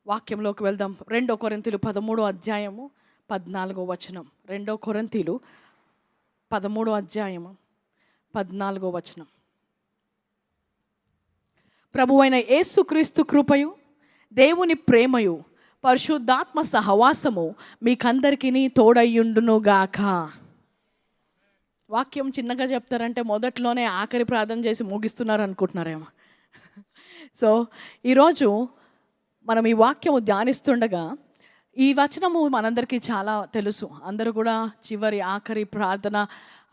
వాక్యంలోకి వెళ్దాం. 2 కొరింథీలు 13వ అధ్యాయము 14వ వచనం. 2 కొరింథీలు 13వ అధ్యాయము 14వ వచనం. ప్రభువైన యేసుక్రీస్తు కృపయు దేవుని ప్రేమయు పరిశుద్ధాత్మ సహవాసము మీకందరికీ తోడయ్యుండునుగాక. వాక్యం చిన్నగా చెప్తారంటే మొదట్లోనే ఆఖరి ప్రార్థన చేసి ముగిస్తున్నారు అనుకుంటున్నారేమో. సో ఈరోజు మనం ఈ వాక్యము ధ్యానిస్తుండగా ఈ వచనము మనందరికీ చాలా తెలుసు. అందరూ కూడా చివరి ఆఖరి ప్రార్థన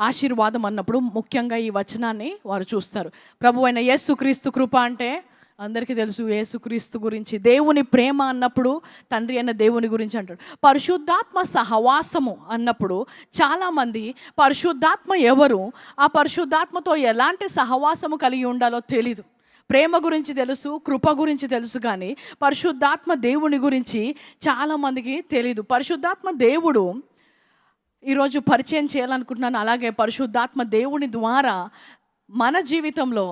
ఆశీర్వాదం అన్నప్పుడు ముఖ్యంగా ఈ వచనాన్ని వారు చూస్తారు. ప్రభువైన యేసుక్రీస్తు కృప అంటే అందరికీ తెలుసు. యేసుక్రీస్తు గురించి, దేవుని ప్రేమ అన్నప్పుడు తండ్రి అయిన దేవుని గురించి అంటాడు. పరిశుద్ధాత్మ సహవాసము అన్నప్పుడు చాలామంది పరిశుద్ధాత్మ ఎవరు, ఆ పరిశుద్ధాత్మతో ఎలాంటి సహవాసము కలిగి ఉండాలో తెలీదు. ప్రేమ గురించి తెలుసు, కృప గురించి తెలుసు, కానీ పరిశుద్ధాత్మ దేవుని గురించి చాలామందికి తెలీదు. పరిశుద్ధాత్మ దేవుడు ఈరోజు పరిచయం చేయాలనుకుంటున్నాను. అలాగే పరిశుద్ధాత్మ దేవుని ద్వారా మన జీవితంలో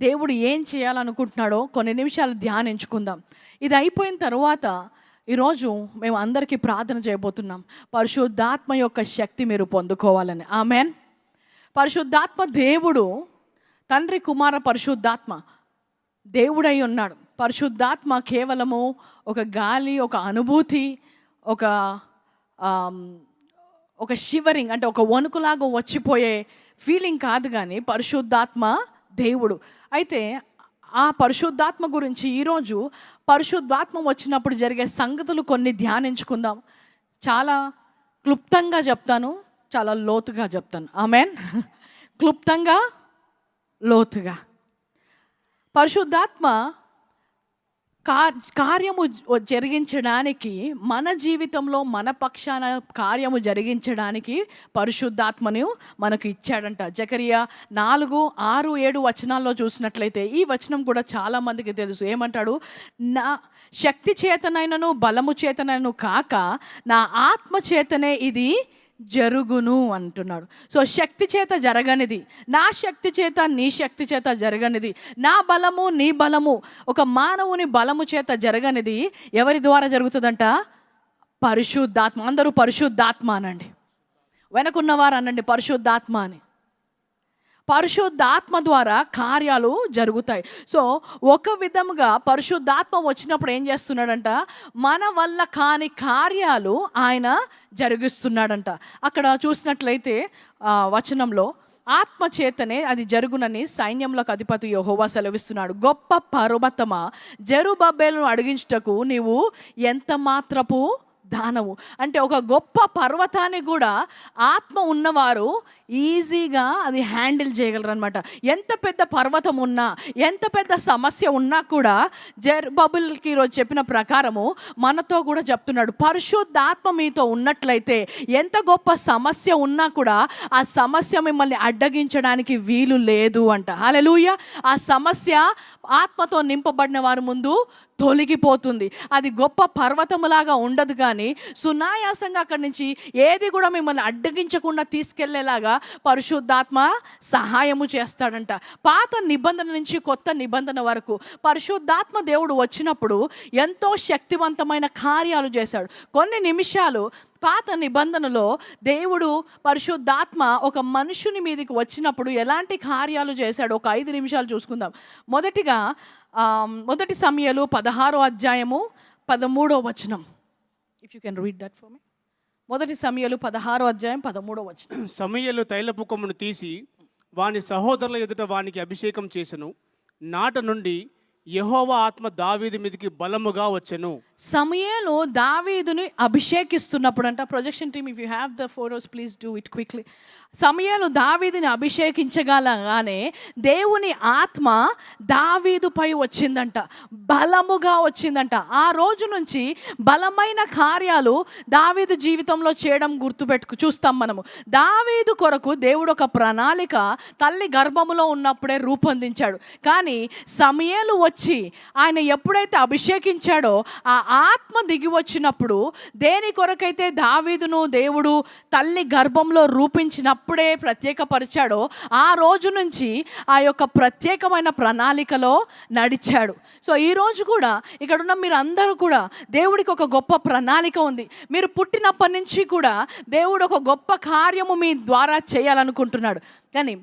దేవుడు ఏం చేయాలనుకుంటున్నాడో కొన్ని నిమిషాలు ధ్యానించుకుందాం. ఇది అయిపోయిన తర్వాత ఈరోజు మేము అందరికీ ప్రార్థన చేయబోతున్నాం, పరిశుద్ధాత్మ యొక్క శక్తి మీరు పొందుకోవాలని. ఆమెన్. పరిశుద్ధాత్మ దేవుడు తండ్రి, కుమార, పరిశుద్ధాత్మ దేవుడై ఉన్నాడు. పరిశుద్ధాత్మ కేవలము ఒక గాలి, ఒక అనుభూతి, ఒక షివరింగ్ అంటే ఒక వణుకులాగా వచ్చిపోయే ఫీలింగ్ కాదు, కానీ పరిశుద్ధాత్మ దేవుడు. అయితే ఆ పరిశుద్ధాత్మ గురించి ఈరోజు పరిశుద్ధాత్మ వచ్చినప్పుడు జరిగే సంగతులు కొన్ని ధ్యానించుకుందాం. చాలా క్లుప్తంగా చెప్తాను, చాలా లోతుగా చెప్తాను. ఆమెన్. క్లుప్తంగా, లోతుగా. పరిశుద్ధాత్మ కార్యము జరిగించడానికి, మన జీవితంలో మన పక్షాన కార్యము జరిగించడానికి పరిశుద్ధాత్మను మనకు ఇచ్చాడంట. జకరియా 4, 6, 7 వచనాల్లో చూసినట్లయితే ఈ వచనం కూడా చాలామందికి తెలుసు. ఏమంటాడు? నా శక్తి చేతనైనను బలము చేతనైనను కాక నా ఆత్మ చేతనే ఇది జరుగును అంటున్నాడు. సో శక్తి చేత జరగనిది, నా శక్తి చేత నీ శక్తి చేత జరగనిది, నా బలము నీ బలము, ఒక మానవుని బలము చేత జరగనిది ఎవరి ద్వారా జరుగుతుందంట? పరిశుద్ధాత్మ. అందరూ పరిశుద్ధాత్మ అనండి, వెనకున్నవారు అనండి పరిశుద్ధాత్మ అని. పరిశుద్ధాత్మ ద్వారా కార్యాలు జరుగుతాయి. సో ఒక విధముగా పరిశుద్ధాత్మ వచ్చినప్పుడు ఏం చేస్తున్నాడంట? మన వల్ల కాని కార్యాలు ఆయన జరిగిస్తున్నాడంట. అక్కడ చూసినట్లయితే వచనంలో ఆత్మ చేతనే అది జరుగునని సైన్యములకు అధిపతి యెహోవా సెలవిస్తున్నాడు. గొప్ప పర్వతమా, జెరుబ్బయలును అడిగించుటకు నీవు ఎంత మాత్రపు దానవు. అంటే ఒక గొప్ప పర్వతాన్ని కూడా ఆత్మ ఉన్నవారు ఈజీగా అది హ్యాండిల్ చేయగలరు అనమాట. ఎంత పెద్ద పర్వతం ఉన్నా, ఎంత పెద్ద సమస్య ఉన్నా కూడా జెరుబ్బయలుకి ఈరోజు చెప్పిన ప్రకారము మనతో కూడా చెప్తున్నాడు, పరిశుద్ధాత్మ మీతో ఉన్నట్లయితే ఎంత గొప్ప సమస్య ఉన్నా కూడా ఆ సమస్య మిమ్మల్ని అడ్డగించడానికి వీలు లేదు అంట. హల్లెలూయా. ఆ సమస్య ఆత్మతో నింపబడిన వారి ముందు తొలగిపోతుంది. అది గొప్ప పర్వతములాగా ఉండదు, కానీ సునాయాసంగా అక్కడి నుంచి ఏది కూడా మిమ్మల్ని అడ్డగించకుండా తీసుకెళ్లేలాగా పరిశుద్ధాత్మ సహాయము చేస్తాడంట. పాత నిబంధన నుంచి కొత్త నిబంధన వరకు పరిశుద్ధాత్మ దేవుడు వచ్చినప్పుడు ఎంతో శక్తివంతమైన కార్యాలు చేశాడు. కొన్ని నిమిషాలు పాత నిబంధనలో దేవుడు పరిశుద్ధాత్మ ఒక మనుషుని మీదకి వచ్చినప్పుడు ఎలాంటి కార్యాలు చేశాడు ఒక 5 నిమిషాలు చూసుకుందాం. మొదటిగా మొదటి సమూయేలు 16వ అధ్యాయము 13వ వచనం. If you can read that for me. మొదటి సమూయేలు 16వ అధ్యాయం 13వ వచనం. సమూయేలు తైలపుకమును తీసి వాని సహోదరుల ఎదుట వానికి అభిషేకం చేసెను. నాట నుండి యెహోవా ఆత్మ దావీదు మీదకి బలముగా వచ్చెను. సమూయేలు దావీదుని అభిషేకిస్తున్నప్పుడు అంట, projection team if you have the photos please do it quickly. సమూయేలు దావీదుని అభిషేకించగలగానే దేవుని ఆత్మ దావీదుపై వచ్చిందంట, బలముగా వచ్చిందంట. ఆ రోజు నుంచి బలమైన కార్యాలు దావీదు జీవితంలో చేయడం చూస్తాం మనము. దావీదు కొరకు దేవుడు ఒక ప్రణాళిక తల్లి గర్భములో ఉన్నప్పుడే రూపొందించాడు. కానీ సమూయేలు వచ్చి ఆయన ఎప్పుడైతే అభిషేకించాడో ఆ ఆత్మ దిగి వచ్చినప్పుడు దేని కొరకైతే దావీదును దేవుడు తల్లి గర్భంలో రూపించినప్పుడే ప్రత్యేకపరిచాడో ఆ రోజు నుంచి ఆ యొక్క ప్రత్యేకమైన ప్రణాళికలో నడిచాడు. సో ఈరోజు కూడా ఇక్కడున్న మీరు అందరూ కూడా దేవుడికి ఒక గొప్ప ప్రణాళిక ఉంది. మీరు పుట్టినప్పటి నుంచి కూడా దేవుడు ఒక గొప్ప కార్యము మీ ద్వారా చేయాలనుకుంటున్నాడు. కానీ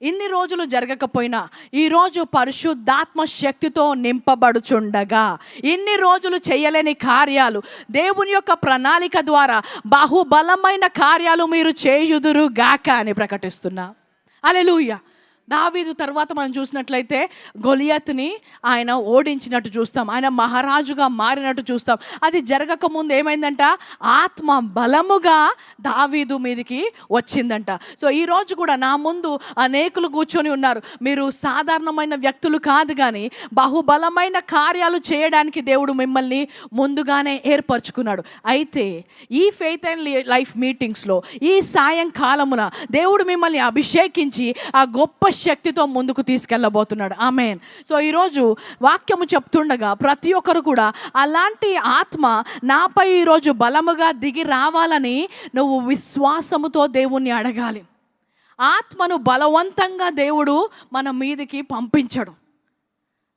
ఇన్ని రోజులు జరగకపోయినా ఈరోజు పరిశుద్ధాత్మ శక్తితో నింపబడుచుండగా ఇన్ని రోజులు చేయలేని కార్యాలు దేవుని యొక్క ప్రణాళిక ద్వారా బహుబలమైన కార్యాలు మీరు చేయుదురు గాక అని ప్రకటిస్తున్నా. హల్లెలూయా. దావీదు తర్వాత మనం చూసినట్లయితే గొలియత్ని ఆయన ఓడించినట్టు చూస్తాం, ఆయన మహారాజుగా మారినట్టు చూస్తాం. అది జరగకముందు ఏమైందంట, ఆత్మ బలముగా దావీదు మీదికి వచ్చిందంట. సో ఈరోజు కూడా నా ముందు అనేకులు కూర్చొని ఉన్నారు. మీరు సాధారణమైన వ్యక్తులు కాదు, కానీ బహుబలమైన కార్యాలు చేయడానికి దేవుడు మిమ్మల్ని ముందుగానే ఏర్పరచుకున్నాడు. అయితే ఈ ఫెయిత్ అండ్ లైఫ్ మీటింగ్స్లో ఈ సాయంకాలమున దేవుడు మిమ్మల్ని అభిషేకించి ఆ గొప్ప శక్తితో ముందుకు తీసుకెళ్ళబోతున్నాడు. ఆమేన్. సో ఈరోజు వాక్యము చెప్తుండగా ప్రతి ఒక్కరు కూడా అలాంటి ఆత్మ నాపై ఈరోజు బలముగా దిగి రావాలని నువ్వు విశ్వాసముతో దేవుణ్ణి అడగాలి. ఆత్మను బలవంతంగా దేవుడు మన మీదికి పంపించడు.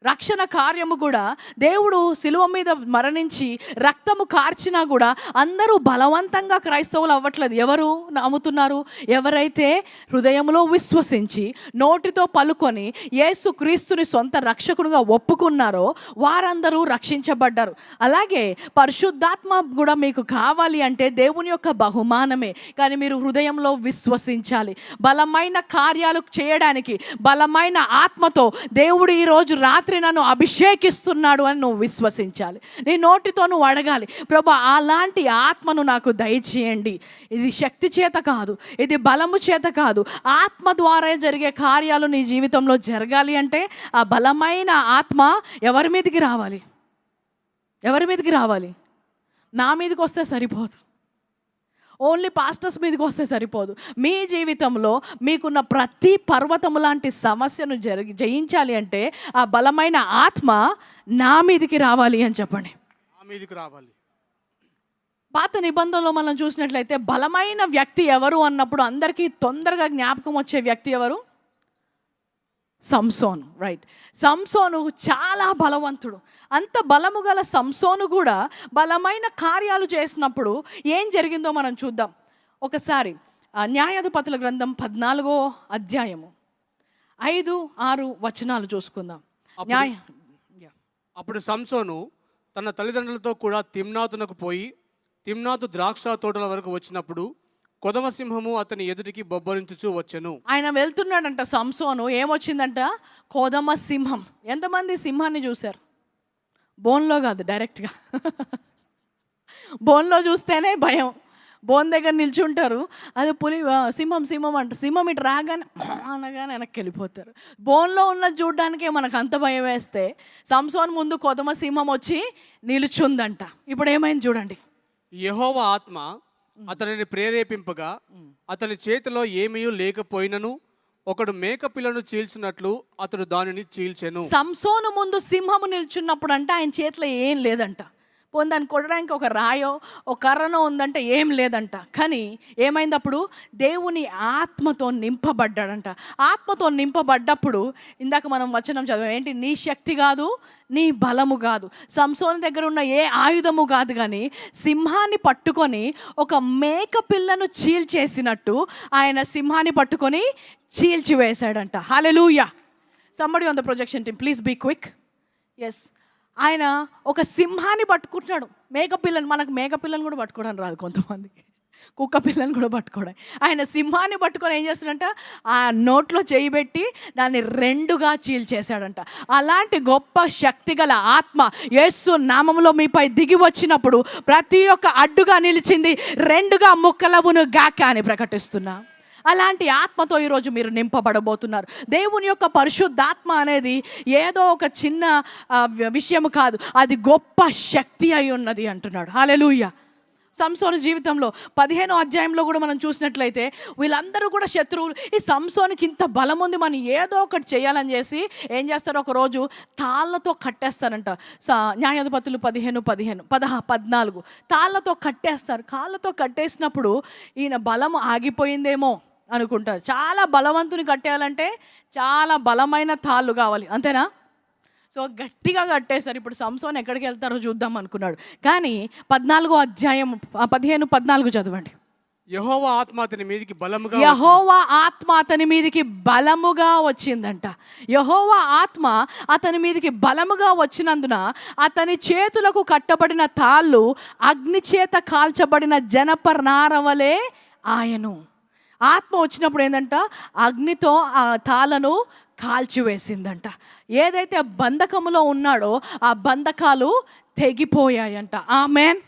రక్షణ కార్యము కూడా దేవుడు శిలువ మీద మరణించి రక్తము కార్చినా కూడా అందరూ బలవంతంగా క్రైస్తవులు అవ్వట్లేదు. ఎవరు నమ్ముతున్నారు? ఎవరైతే హృదయంలో విశ్వసించి నోటితో పలుకొని యేసు క్రీస్తుని సొంత రక్షకునిగా ఒప్పుకున్నారో వారందరూ రక్షించబడ్డారు. అలాగే పరిశుద్ధాత్మ కూడా మీకు కావాలి అంటే దేవుని యొక్క బహుమానమే, కానీ మీరు హృదయంలో విశ్వసించాలి. బలమైన కార్యాలు చేయడానికి బలమైన ఆత్మతో దేవుడు ఈరోజు రాత్రి నన్ను అభిషేకిస్తున్నాడు అని నువ్వు విశ్వసించాలి. నీ నోటితో నువ్వు అడగాలి, ప్రభా అలాంటి ఆత్మను నాకు దయచేయండి. ఇది శక్తి చేత కాదు, ఇది బలము చేత కాదు, ఆత్మ ద్వారా జరిగే కార్యాలు నీ జీవితంలో జరగాలి అంటే ఆ బలమైన ఆత్మ ఎవరి మీదకి రావాలి? ఎవరి మీదకి రావాలి? నా మీదకి వస్తే సరిపోదు, ఓన్లీ పాస్టర్స్ మీదకి వస్తే సరిపోదు. మీ జీవితంలో మీకున్న ప్రతి పర్వతము లాంటి సమస్యను జయించాలి అంటే ఆ బలమైన ఆత్మ నా మీదకి రావాలి అని చెప్పండి. నా మీదకి రావాలి. పాత నిబంధనలో మనం చూసినట్లయితే బలమైన వ్యక్తి ఎవరు అన్నప్పుడు అందరికీ తొందరగా జ్ఞాపకం వచ్చే వ్యక్తి ఎవరు? సంసోను. రైట్. సంసోను చాలా బలవంతుడు. అంత బలము గల సంసోను కూడా బలమైన కార్యాలు చేసినప్పుడు ఏం జరిగిందో మనం చూద్దాం. ఒకసారి న్యాయాధిపతుల గ్రంథం 14వ అధ్యాయము 5-6 వచనాలు చూసుకుందాం. అప్పుడు సంసోను తన తల్లిదండ్రులతో కూడా తిమ్నాతునకు పోయి తిమ్నాతు ద్రాక్ష తోటల వరకు వచ్చినప్పుడు కొదమ సింహము అతని ఎదుటికి బొబ్బరించుచూ వచ్చెను. ఆయన వెళ్తున్నాడంట సంసోను, ఏమొచ్చిందంట? కొదమ సింహం. ఎంతమంది సింహాన్ని చూశారు? బోన్లో కాదు, డైరెక్ట్గా. బోన్లో చూస్తేనే భయం. బోన్ దగ్గర నిల్చుంటారు, అది పులి సింహం సింహం అంటారు. సింహం ఇటు రాగానే అనగానే వెనక్కి వెళ్ళిపోతారు. బోన్లో ఉన్నది చూడడానికే మనకు అంత భయం వేస్తే సంసోను ముందు కొదమ సింహం వచ్చి నిలుచుందంట. ఇప్పుడు ఏమైంది చూడండి. యెహోవా ఆత్మ అతనిని ప్రేరేపింపగా అతని చేతిలో ఏమీ లేకపోయినను ఒకడు మేకపిల్లను చీల్చినట్లు అతడు దానిని చీల్చెను. సంసోను ముందు సింహము నిల్చున్నప్పుడు అంటే ఆయన చేతిలో ఏం లేదంట. పోనీ దాన్ని కొట్టడానికి ఒక రాయో ఒక కర్రనో ఉందంటే ఏం లేదంట. కానీ ఏమైంది అప్పుడు? దేవుని ఆత్మతో నింపబడ్డాడంట. ఆత్మతో నింపబడ్డప్పుడు ఇందాక మనం వచనం చదివాం, ఏంటి? నీ శక్తి కాదు, నీ బలము కాదు, సంసోను దగ్గర ఉన్న ఏ ఆయుధము కాదు, కానీ సింహాన్ని పట్టుకొని ఒక మేక పిల్లను చీల్చేసినట్టు ఆయన సింహాన్ని పట్టుకొని చీల్చివేశాడంట. హల్లెలూయా. Somebody on the projection team please be quick. Yes, ఆయన ఒక సింహాన్ని పట్టుకుంటున్నాడు. మేకపిల్లని, మనకు మేకపిల్లని కూడా పట్టుకోవడం రాదు కొంతమందికి, కుక్క పిల్లని కూడా పట్టుకోవడం. ఆయన సింహాన్ని పట్టుకొని ఏం చేస్తాడంట? ఆ నోట్లో చేయి పెట్టి దాన్ని రెండుగా చీల్చేశాడంట. అలాంటి గొప్ప శక్తి గల ఆత్మ యేసు నామములో మీపై దిగి వచ్చినప్పుడు ప్రతి ఒక్క అడ్డుగా నిలిచింది రెండుగా ముక్కలవును గాక అని ప్రకటిస్తున్నా. అలాంటి ఆత్మతో ఈరోజు మీరు నింపబడబోతున్నారు. దేవుని యొక్క పరిశుద్ధాత్మ అనేది ఏదో ఒక చిన్న విషయం కాదు, అది గొప్ప శక్తి అయి ఉన్నది అంటున్నాడు. హల్లెలూయా. సంసోను జీవితంలో 15వ అధ్యాయంలో కూడా మనం చూసినట్లయితే వీళ్ళందరూ కూడా శత్రువులు. ఈ సంసోనుకి ఇంత బలం ఉంది, మనం ఏదో ఒకటి చేయాలని చేసి ఏం చేస్తారు, ఒకరోజు తాళ్ళతో కట్టేస్తారంట. న్యాయాధిపతులు 14 తాళ్ళతో కట్టేస్తారు. కాళ్ళతో కట్టేసినప్పుడు ఈయన బలం ఆగిపోయిందేమో అనుకుంటారు. చాలా బలవంతుని కట్టేయాలంటే చాలా బలమైన తాళ్ళు కావాలి, అంతేనా? సో గట్టిగా కట్టేశారు. ఇప్పుడు సంసోన్ ఎక్కడికి వెళ్తారో చూద్దాం అనుకున్నాడు. కానీ 14వ అధ్యాయం 15-14 చదవండి. యెహోవా ఆత్మ అతని మీదికి బలముగా యెహోవా ఆత్మ అతని మీదికి బలముగా వచ్చిందంట. యెహోవా ఆత్మ అతని మీదికి బలముగా వచ్చినందున అతని చేతులకు కట్టబడిన తాళ్ళు అగ్ని చేత కాల్చబడిన జనప నారవలే ఆయను. ఆత్మ వచ్చినప్పుడు ఏంటంట, అగ్నితో ఆ తాళ్ళను కాల్చివేసిందంట. ఏదైతే బంధకములో ఉన్నాడో ఆ బంధకాలు తెగిపోయాయంట. ఆమేన్.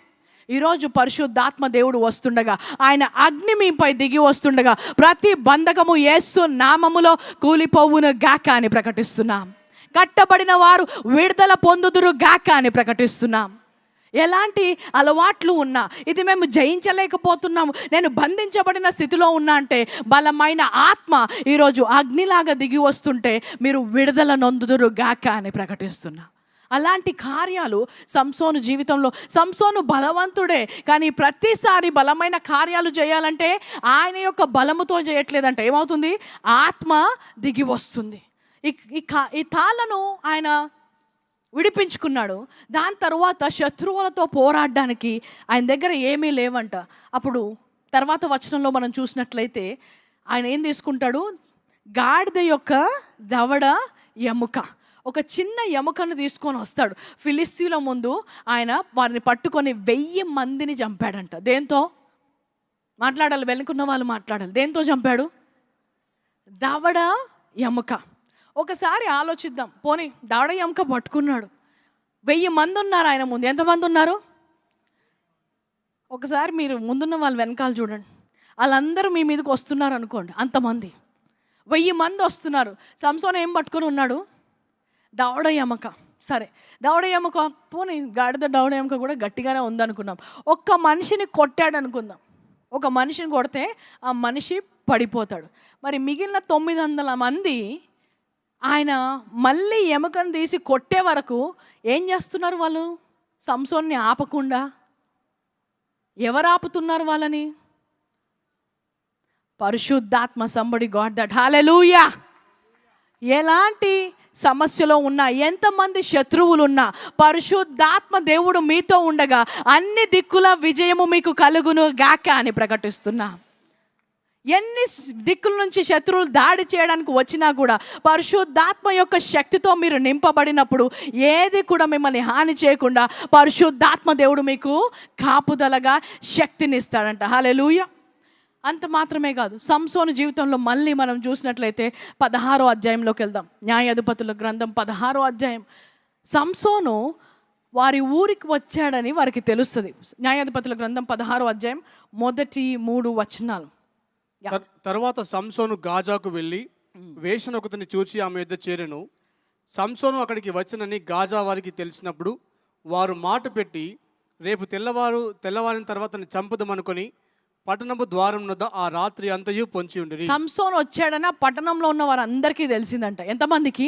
ఈరోజు పరిశుద్ధాత్మ దేవుడు వస్తుండగా, ఆయన అగ్ని మీపై దిగి వస్తుండగా ప్రతి బంధకము యేసు నామములో కూలిపోవును గాక అని ప్రకటిస్తున్నాం. కట్టబడిన వారు విడుదల పొందుదురు గాక అని ప్రకటిస్తున్నాం. ఎలాంటి అలవాట్లు ఉన్నా ఇది మేము జయించలేకపోతున్నాము, నేను బంధించబడిన స్థితిలో ఉన్నా అంటే బలమైన ఆత్మ ఈరోజు అగ్నిలాగా దిగి వస్తుంటే మీరు విడుదల నొందుదురు గాక అని ప్రకటిస్తున్నా. అలాంటి కార్యాలు సంసోను జీవితంలో, సంసోను బలవంతుడే కానీ ప్రతిసారి బలమైన కార్యాలు చేయాలంటే ఆయన యొక్క బలముతో చేయట్లేదంట. ఏమవుతుంది, ఆత్మ దిగి వస్తుంది. ఈ తాళ్ళను ఆయన విడిపించుకున్నాడు. దాని తర్వాత శత్రువులతో పోరాడడానికి ఆయన దగ్గర ఏమీ లేవంట. అప్పుడు తర్వాత వచనంలో మనం చూసినట్లయితే ఆయన ఏం తీసుకుంటాడు, గాడిద యొక్క దవడ ఎముక, ఒక చిన్న ఎముకను తీసుకొని వస్తాడు. ఫిలిస్తీన్ల ముందు ఆయన వారిని పట్టుకొని 1000 మందిని చంపాడంట. దేంతో మాట్లాడాలి, వెనుకున్న వాళ్ళు మాట్లాడాలి. దేంతో చంపాడు, దవడ ఎముక. ఒకసారి ఆలోచిద్దాం, పోనీ దవడ ఎముక పట్టుకున్నాడు, 1000 మంది ఉన్నారు ఆయన ముందు. ఎంతమంది ఉన్నారు, ఒకసారి మీరు ముందున్న వాళ్ళు వెనకాల చూడండి. వాళ్ళందరూ మీ మీదకి వస్తున్నారు అనుకోండి, అంతమంది 1000 మంది వస్తున్నారు. సంసోను ఏం పట్టుకొని ఉన్నాడు, దవడ ఎముక. సరే, దవడ ఎముక పోనీ, గాడిద దవడ ఎముక కూడా గట్టిగానే ఉందనుకున్నాం. ఒక్క మనిషిని కొట్టాడు అనుకుందాం, ఒక మనిషిని కొడితే ఆ మనిషి పడిపోతాడు. మరి మిగిలిన 900 మంది ఆయన మళ్ళీ ఎముకను తీసి కొట్టే వరకు ఏం చేస్తున్నారు వాళ్ళు, సంసోన్ని ఆపకుండా? ఎవరు ఆపుతున్నారు వాళ్ళని? పరిశుద్ధాత్మ. Somebody got that. హల్లెలూయా. ఎలాంటి సమస్యలో ఉన్నా, ఎంతమంది శత్రువులు ఉన్నా, పరిశుద్ధాత్మ దేవుడు మీతో ఉండగా అన్ని దిక్కుల విజయము మీకు కలుగును గాక అని ప్రకటిస్తున్నా. ఎన్ని దిక్కుల నుంచి శత్రువులు దాడి చేయడానికి వచ్చినా కూడా పరిశుద్ధాత్మ యొక్క శక్తితో మీరు నింపబడినప్పుడు ఏది కూడా మిమ్మల్ని హాని చేయకుండా పరిశుద్ధాత్మ దేవుడు మీకు కాపుదలగా శక్తినిస్తాడంట. హల్లెలూయా. అంత మాత్రమే కాదు, సంసోను జీవితంలో మళ్ళీ మనం చూసినట్లయితే 16వ అధ్యాయంలోకి వెళ్దాం. న్యాయాధిపతుల గ్రంథం 16వ అధ్యాయం. సంసోను వారి ఊరికి వచ్చాడని వారికి తెలుస్తుంది. న్యాయాధిపతుల గ్రంథం 16వ అధ్యాయం మొదటి 3 వచనాలు. తర్వాత సంసోను గాజాకు వెళ్ళి వేశ్యనొకతిని చూచి ఆమె యొద్ద చేరెను. సంసోను అక్కడికి వచ్చనని గాజా వారికి తెలిసినప్పుడు వారు మాట పెట్టి రేపు తెల్లవారిన తర్వాత చంపుదామనుకొని పట్టణపు ద్వారం వద్ద ఆ రాత్రి అంతయు పొంచి ఉండిరి. సంసోను వచ్చాడని పట్టణంలో ఉన్న వారందరికీ తెలిసిందంట. ఎంతమందికి?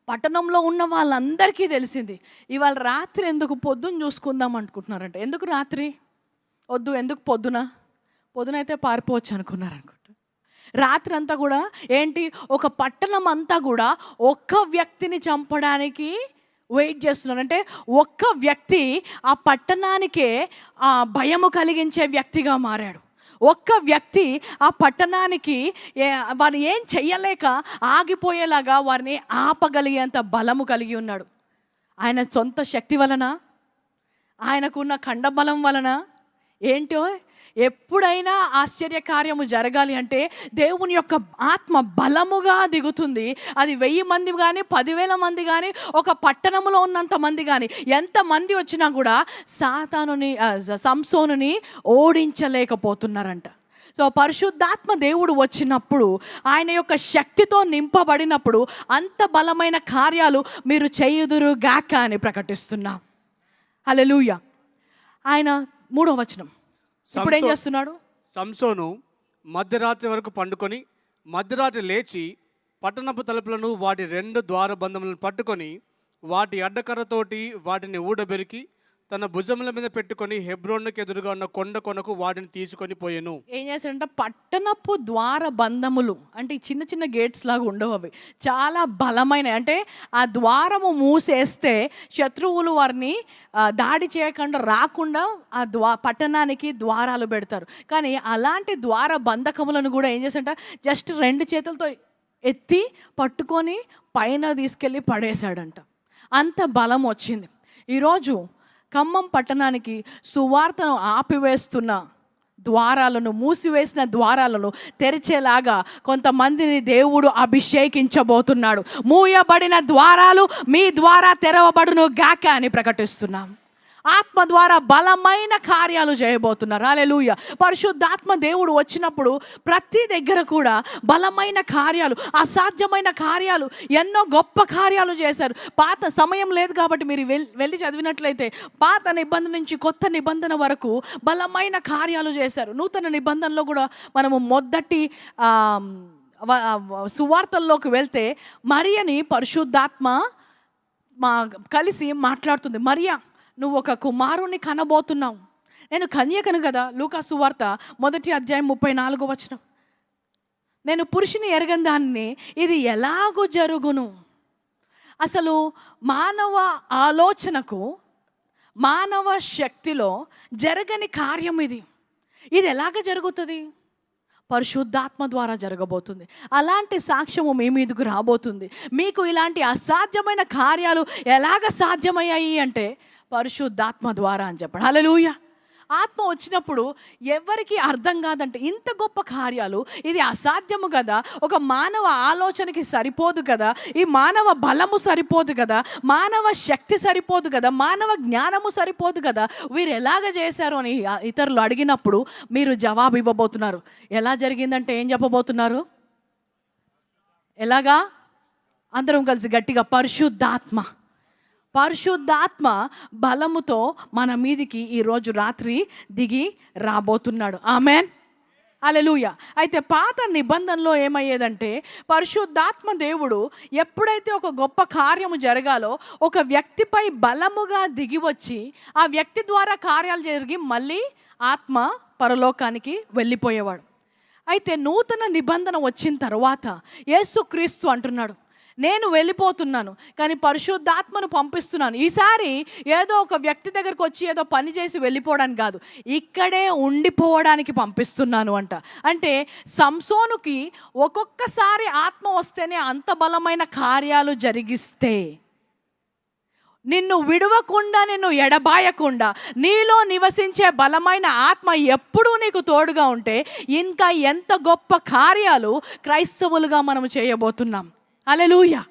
పట్టణంలో ఉన్న వాళ్ళందరికీ తెలిసింది. ఇవాళ రాత్రి ఎందుకు, పొద్దున్న చూసుకుందాం అనుకుంటున్నారంట. ఎందుకు రాత్రి వద్దు, ఎందుకు పొద్దున అయితే పారిపోవచ్చు అనుకున్నారనుకుంటా. రాత్రి అంతా కూడా ఏంటి, ఒక పట్టణం అంతా కూడా ఒక్క వ్యక్తిని చంపడానికి వెయిట్ చేస్తున్నారు. అంటే ఒక్క వ్యక్తి ఆ పట్టణానికే భయము కలిగించే వ్యక్తిగా మారాడు. ఒక్క వ్యక్తి ఆ పట్టణానికి వారిని ఏం చెయ్యలేక ఆగిపోయేలాగా వారిని ఆపగలిగేంత బలము కలిగి ఉన్నాడు. ఆయన సొంత శక్తి వలన, ఆయనకున్న ఖండబలం వలన ఏంటో, ఎప్పుడైనా ఆశ్చర్యకార్యము జరగాలి అంటే దేవుని యొక్క ఆత్మ బలముగా దిగుతుంది. అది 1000 మంది కానీ 10,000 మంది కానీ ఒక పట్టణంలో ఉన్నంత మంది కానీ ఎంతమంది వచ్చినా కూడా సంసోనుని ఓడించలేకపోతున్నారంట. సో పరిశుద్ధాత్మ దేవుడు వచ్చినప్పుడు, ఆయన యొక్క శక్తితో నింపబడినప్పుడు అంత బలమైన కార్యాలు మీరు చేయుదురు గాక అని ప్రకటిస్తున్నాం. హల్లెలూయా. ఆయన 3వ వచనం. ఇప్పుడు ఏం చేస్తున్నాడు? సంసోను మధ్యరాత్రి వరకు పండుకొని మధ్యరాత్రి లేచి పట్టణపు తలుపులను వాటి 2 ద్వారబంధములను పట్టుకొని వాటి అడ్డకర్రతోటి వాటిని ఊడబెరికి తన భుజముల మీద పెట్టుకొని హెబ్రోనుకు ఎదురుగా ఉన్న కొండ కొనకు వాటిని తీసుకొని పోయెను. ఏం చేశాడంటే పట్టణపు ద్వార బంధములు అంటే ఈ చిన్న చిన్న గేట్స్ లాగా ఉండవు, అవి చాలా బలమైన, అంటే ఆ ద్వారము మూసేస్తే శత్రువులు వారిని దాడి చేయకుండా రాకుండా ఆ పట్టణానికి ద్వారాలు పెడతారు. కానీ అలాంటి ద్వార బంధకములను కూడా ఏం చేశాడంటే జస్ట్ 2 చేతులతో ఎత్తి పట్టుకొని పైన తీసుకెళ్ళి పడేశాడంట. అంత బలం వచ్చింది. ఈరోజు ఖమ్మం పట్టణానికి సువార్తను ఆపివేస్తున్న ద్వారాలను, మూసివేసిన ద్వారాలను తెరిచేలాగా కొంతమందిని దేవుడు అభిషేకించబోతున్నాడు. మూయబడిన ద్వారాలు మీ ద్వారా తెరవబడును గాక అని ప్రకటిస్తున్నాం. ఆత్మ ద్వారా బలమైన కార్యాలు చేయబోతున్నారు. హల్లెలూయా. పరిశుద్ధాత్మ దేవుడు వచ్చినప్పుడు ప్రతి దగ్గర కూడా బలమైన కార్యాలు, అసాధ్యమైన కార్యాలు, ఎన్నో గొప్ప కార్యాలు చేశారు. పాత సమయం లేదు కాబట్టి మీరు వెళ్ళి చదివినట్లయితే పాత నిబంధన నుంచి కొత్త నిబంధన వరకు బలమైన కార్యాలు చేశారు. నూతన నిబంధనలో కూడా మనము మొదటి సువార్తల్లోకి వెళ్తే మరియని పరిశుద్ధాత్మ కలిసి మాట్లాడుతుంది. మరియా, నువ్వు ఒక కుమారుని కనబోతున్నావు, నేను కన్యకను కదా. లూకా సువార్త 1వ అధ్యాయం 34వ వచనం. నేను పురుషుని ఎరగని దాన్ని ఇది ఎలాగో జరుగును. అసలు మానవ ఆలోచనకు, మానవ శక్తిలో జరగని కార్యం ఇది. ఇది ఎలాగ జరుగుతుంది? పరిశుద్ధాత్మ ద్వారా జరగబోతుంది. అలాంటి సాక్ష్యము మీ మీదకు రాబోతుంది. మీకు ఇలాంటి అసాధ్యమైన కార్యాలు ఎలాగ సాధ్యమయ్యాయి అంటే పరిశుద్ధాత్మ ద్వారా అని చెప్పండి. హల్లెలూయా. ఆత్మ వచ్చినప్పుడు ఎవరికి అర్థం కాదంటే ఇంత గొప్ప కార్యాలు, ఇది అసాధ్యము కదా, ఒక మానవ ఆలోచనకి సరిపోదు కదా, ఈ మానవ బలము సరిపోదు కదా, మానవ శక్తి సరిపోదు కదా, మానవ జ్ఞానము సరిపోదు కదా, వీరు ఎలాగ చేశారు అని ఇతరులు అడిగినప్పుడు మీరు జవాబు ఇవ్వబోతున్నారు. ఎలా జరిగిందంటే ఏం చెప్పబోతున్నారు? ఎలాగా? అందరం కలిసి గట్టిగా పరిశుద్ధాత్మ. పరిశుద్ధాత్మ బలముతో మన మీదికి ఈరోజు రాత్రి దిగి రాబోతున్నాడు. ఆమెన్. హల్లెలూయా. అయితే పాత నిబంధనలో ఏమయ్యేదంటే పరిశుద్ధాత్మ దేవుడు ఎప్పుడైతే ఒక గొప్ప కార్యము జరగాలో ఒక వ్యక్తిపై బలముగా దిగి వచ్చి ఆ వ్యక్తి ద్వారా కార్యాలు జరిగి మళ్ళీ ఆత్మ పరలోకానికి వెళ్ళిపోయేవాడు. అయితే నూతన నిబంధన వచ్చిన తర్వాత యేసుక్రీస్తు అంటున్నాడు, నేను వెళ్ళిపోతున్నాను కానీ పరిశుద్ధాత్మను పంపిస్తున్నాను. ఈసారి ఏదో ఒక వ్యక్తి దగ్గరకు వచ్చి ఏదో పని చేసి వెళ్ళిపోవడానికి కాదు, ఇక్కడే ఉండిపోవడానికి పంపిస్తున్నాను అంట. అంటే సంసోనుకి ఒక్కొక్కసారి ఆత్మ వస్తేనే అంత బలమైన కార్యాలు జరిగిస్తే, నిన్ను విడవకుండా, నిన్ను ఎడబాయకుండా, నీలో నివసించే బలమైన ఆత్మ ఎప్పుడూ నీకు తోడుగా ఉంటే ఇంకా ఎంత గొప్ప కార్యాలు క్రైస్తవులుగా మనం చేయబోతున్నాం. హల్లెలూయా.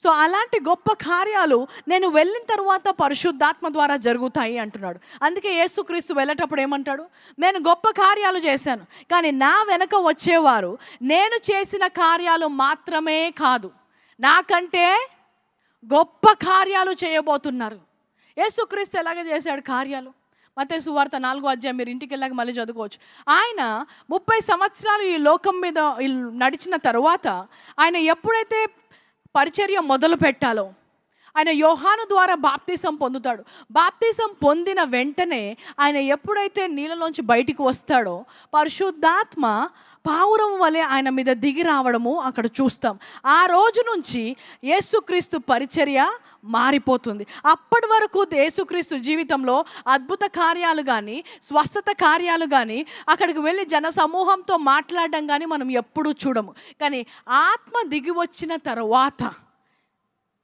సో అలాంటి గొప్ప కార్యాలు నేను వెళ్ళిన తర్వాత పరిశుద్ధాత్మ ద్వారా జరుగుతాయి అంటున్నాడు. అందుకే యేసుక్రీస్తు వెళ్ళేటప్పుడు ఏమంటాడు? నేను గొప్ప కార్యాలు చేశాను కానీ నా వెనక వచ్చేవారు నేను చేసిన కార్యాలు మాత్రమే కాదు, నాకంటే గొప్ప కార్యాలు చేయబోతున్నారు. యేసుక్రీస్తు ఎలాగ చేశాడు కార్యాలు? మత్తయి సువార్త 4వ అధ్యాయం మీరు ఇంటికి వెళ్ళాక మళ్ళీ చదువుకోవచ్చు. ఆయన 30 సంవత్సరాలు ఈ లోకం మీద నడిచిన తర్వాత ఆయన ఎప్పుడైతే పరిచర్య మొదలు పెట్టాలో ఆయన యోహాను ద్వారా బాప్తిసం పొందుతాడు. బాప్తిసం పొందిన వెంటనే ఆయన ఎప్పుడైతే నీళ్ళలోంచి బయటికి వస్తాడో పరిశుద్ధాత్మ పావురం వలె ఆయన మీద దిగి రావడము అక్కడ చూస్తాం. ఆ రోజు నుంచి యేసుక్రీస్తు పరిచర్య మారిపోతుంది. అప్పటి వరకు యేసుక్రీస్తు జీవితంలో అద్భుత కార్యాలు కానీ, స్వస్థత కార్యాలు కానీ, అక్కడికి వెళ్ళి జన సమూహంతో మాట్లాడడం కానీ మనం ఎప్పుడూ చూడము. కానీ ఆత్మ దిగి వచ్చిన తర్వాత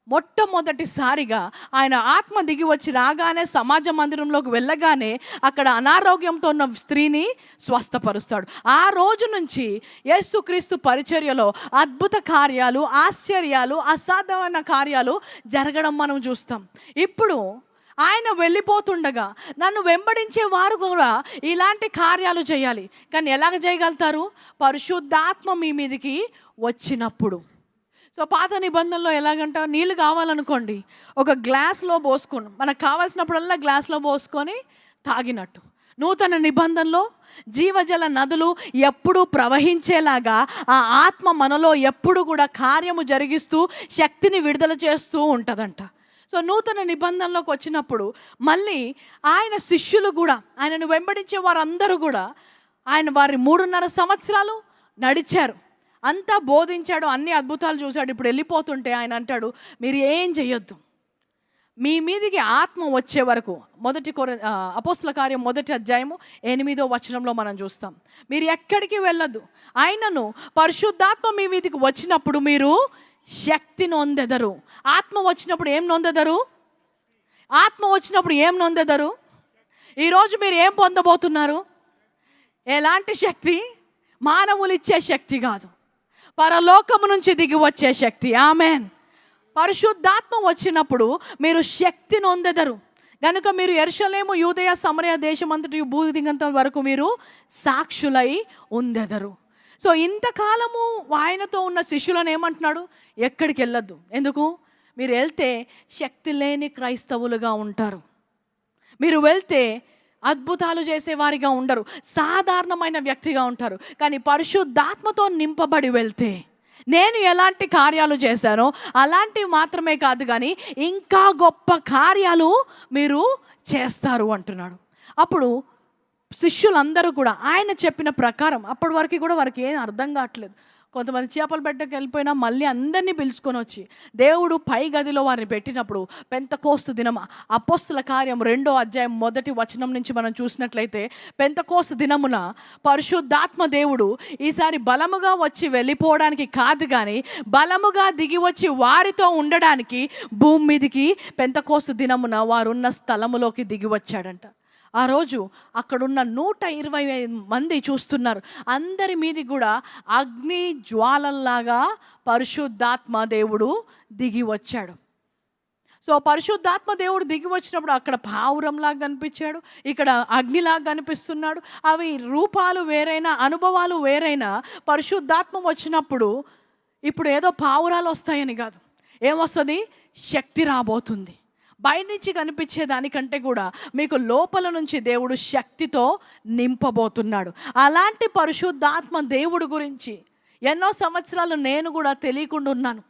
మొట్టమొదటిసారిగా ఆయన ఆత్మ దిగి వచ్చి రాగానే సమాజ మందిరంలోకి వెళ్ళగానే అక్కడ అనారోగ్యంతో ఉన్న స్త్రీని స్వస్థపరుస్తాడు. ఆ రోజు నుంచి యేసుక్రీస్తు పరిచర్యలో అద్భుత కార్యాలు, ఆశ్చర్యాలు, అసాధారణ కార్యాలు జరగడం మనం చూస్తాం. ఇప్పుడు ఆయన వెళ్ళిపోతుండగా నన్ను వెంబడించే వారు కూడా ఇలాంటి కార్యాలు చేయాలి. కానీ ఎలాగ చేయగలుగుతారు? పరిశుద్ధాత్మ మీ మీదికి వచ్చినప్పుడు. సో పాత నిబంధనలో ఎలాగంట, నీళ్ళు కావాలనుకోండి ఒక గ్లాస్లో పోసుకొని, మనకు కావాల్సినప్పుడల్లా గ్లాస్లో పోసుకొని తాగినట్టు. నూతన నిబంధనలో జీవజల నదులు ఎప్పుడూ ప్రవహించేలాగా ఆ ఆత్మ మనలో ఎప్పుడు కూడా కార్యము జరిగిస్తూ శక్తిని విడుదల చేస్తూ ఉంటుందంట. సో నూతన నిబంధనలోకి వచ్చినప్పుడు మళ్ళీ ఆయన శిష్యులు కూడా, ఆయనను వెంబడించే వారందరూ కూడా వారి 3.5 సంవత్సరాలు నడిచారు, అంతా బోధించాడు, అన్ని అద్భుతాలు చూశాడు. ఇప్పుడు వెళ్ళిపోతుంటే ఆయన అంటాడు, మీరు ఏం చెయ్యొద్దు, మీ మీదికి ఆత్మ వచ్చే వరకు. అపోస్తల కార్యం 1వ అధ్యాయము 8వ వచనంలో మనం చూస్తాం, మీరు ఎక్కడికి వెళ్ళొద్దు, ఆయనను పరిశుద్ధాత్మ మీ మీదికి వచ్చినప్పుడు మీరు శక్తి నొందెదరు. ఆత్మ వచ్చినప్పుడు ఏం నొందెదరు? ఆత్మ వచ్చినప్పుడు ఏం నొందెదరు? ఈరోజు మీరు ఏం పొందబోతున్నారు? ఎలాంటి శక్తి? మానవులు ఇచ్చే శక్తి కాదు, పరలోకము నుంచి దిగి వచ్చే శక్తి. ఆమెన్. పరిశుద్ధాత్మ వచ్చినప్పుడు మీరు శక్తి నొందెదరు కనుక మీరు యెరూషలేము, యూదయ, సమరయ దేశమంతటి భూదిగంతం వరకు మీరు సాక్షులై ఉండెదరు. సో ఇంతకాలము ఆయనతో ఉన్న శిష్యులను ఏమంటున్నాడు? ఎక్కడికి వెళ్ళొద్దు. ఎందుకు? మీరు వెళ్తే శక్తి లేని క్రైస్తవులుగా ఉంటారు, మీరు వెళ్తే అద్భుతాలు చేసేవారిగా ఉండరు, సాధారణమైన వ్యక్తిగా ఉంటారు. కానీ పరిశుద్ధాత్మతో నింపబడి వెళ్తే నేను ఎలాంటి కార్యాలు చేశానో అలాంటివి మాత్రమే కాదు, కానీ ఇంకా గొప్ప కార్యాలు మీరు చేస్తారు అంటున్నాడు. అప్పుడు శిష్యులందరూ కూడా ఆయన చెప్పిన ప్రకారం, అప్పటి వరకు కూడా వారికి ఏం అర్థం కావట్లేదు. కొంతమంది చేపల పెట్టకి వెళ్ళిపోయినా మళ్ళీ అందరినీ పిలుచుకొని వచ్చి దేవుడు పై గదిలో వారిని పెట్టినప్పుడు పెంతకోస్తు దినం, అపోస్తల కార్యం 2వ అధ్యాయం 1వ వచనం నుంచి మనం చూసినట్లయితే, పెంతకోస్తు దినమున పరిశుద్ధాత్మ దేవుడు ఈసారి బలముగా వచ్చి వెళ్ళిపోవడానికి కాదు, కానీ బలముగా దిగి వచ్చి వారితో ఉండడానికి భూమి మీదికి పెంతకోస్తు దినమున వారున్న స్థలములోకి దిగి వచ్చాడంట. ఆ రోజు అక్కడున్న 120 మంది చూస్తున్నారు. అందరి మీది కూడా అగ్ని జ్వాలల్లాగా పరిశుద్ధాత్మ దేవుడు దిగి వచ్చాడు. సో పరిశుద్ధాత్మ దేవుడు దిగి వచ్చినప్పుడు అక్కడ పావురంలాగా కనిపించాడు, ఇక్కడ అగ్నిలాగా కనిపిస్తున్నాడు. అవి రూపాలు వేరైనా, అనుభవాలు వేరైనా, పరిశుద్ధాత్మ వచ్చినప్పుడు ఇప్పుడు ఏదో పావురాలు వస్తాయని కాదు, ఏమొస్తుంది? శక్తి రాబోతుంది. బయట నుంచి కనిపించే దానికంటే కూడా మీకు లోపల నుంచి దేవుడు శక్తితో నింపబోతున్నాడు. అలాంటి పరిశుద్ధాత్మ దేవుడు గురించి ఎన్నో సంవత్సరాలు నేను కూడా తెలియకుండా ఉన్నాను.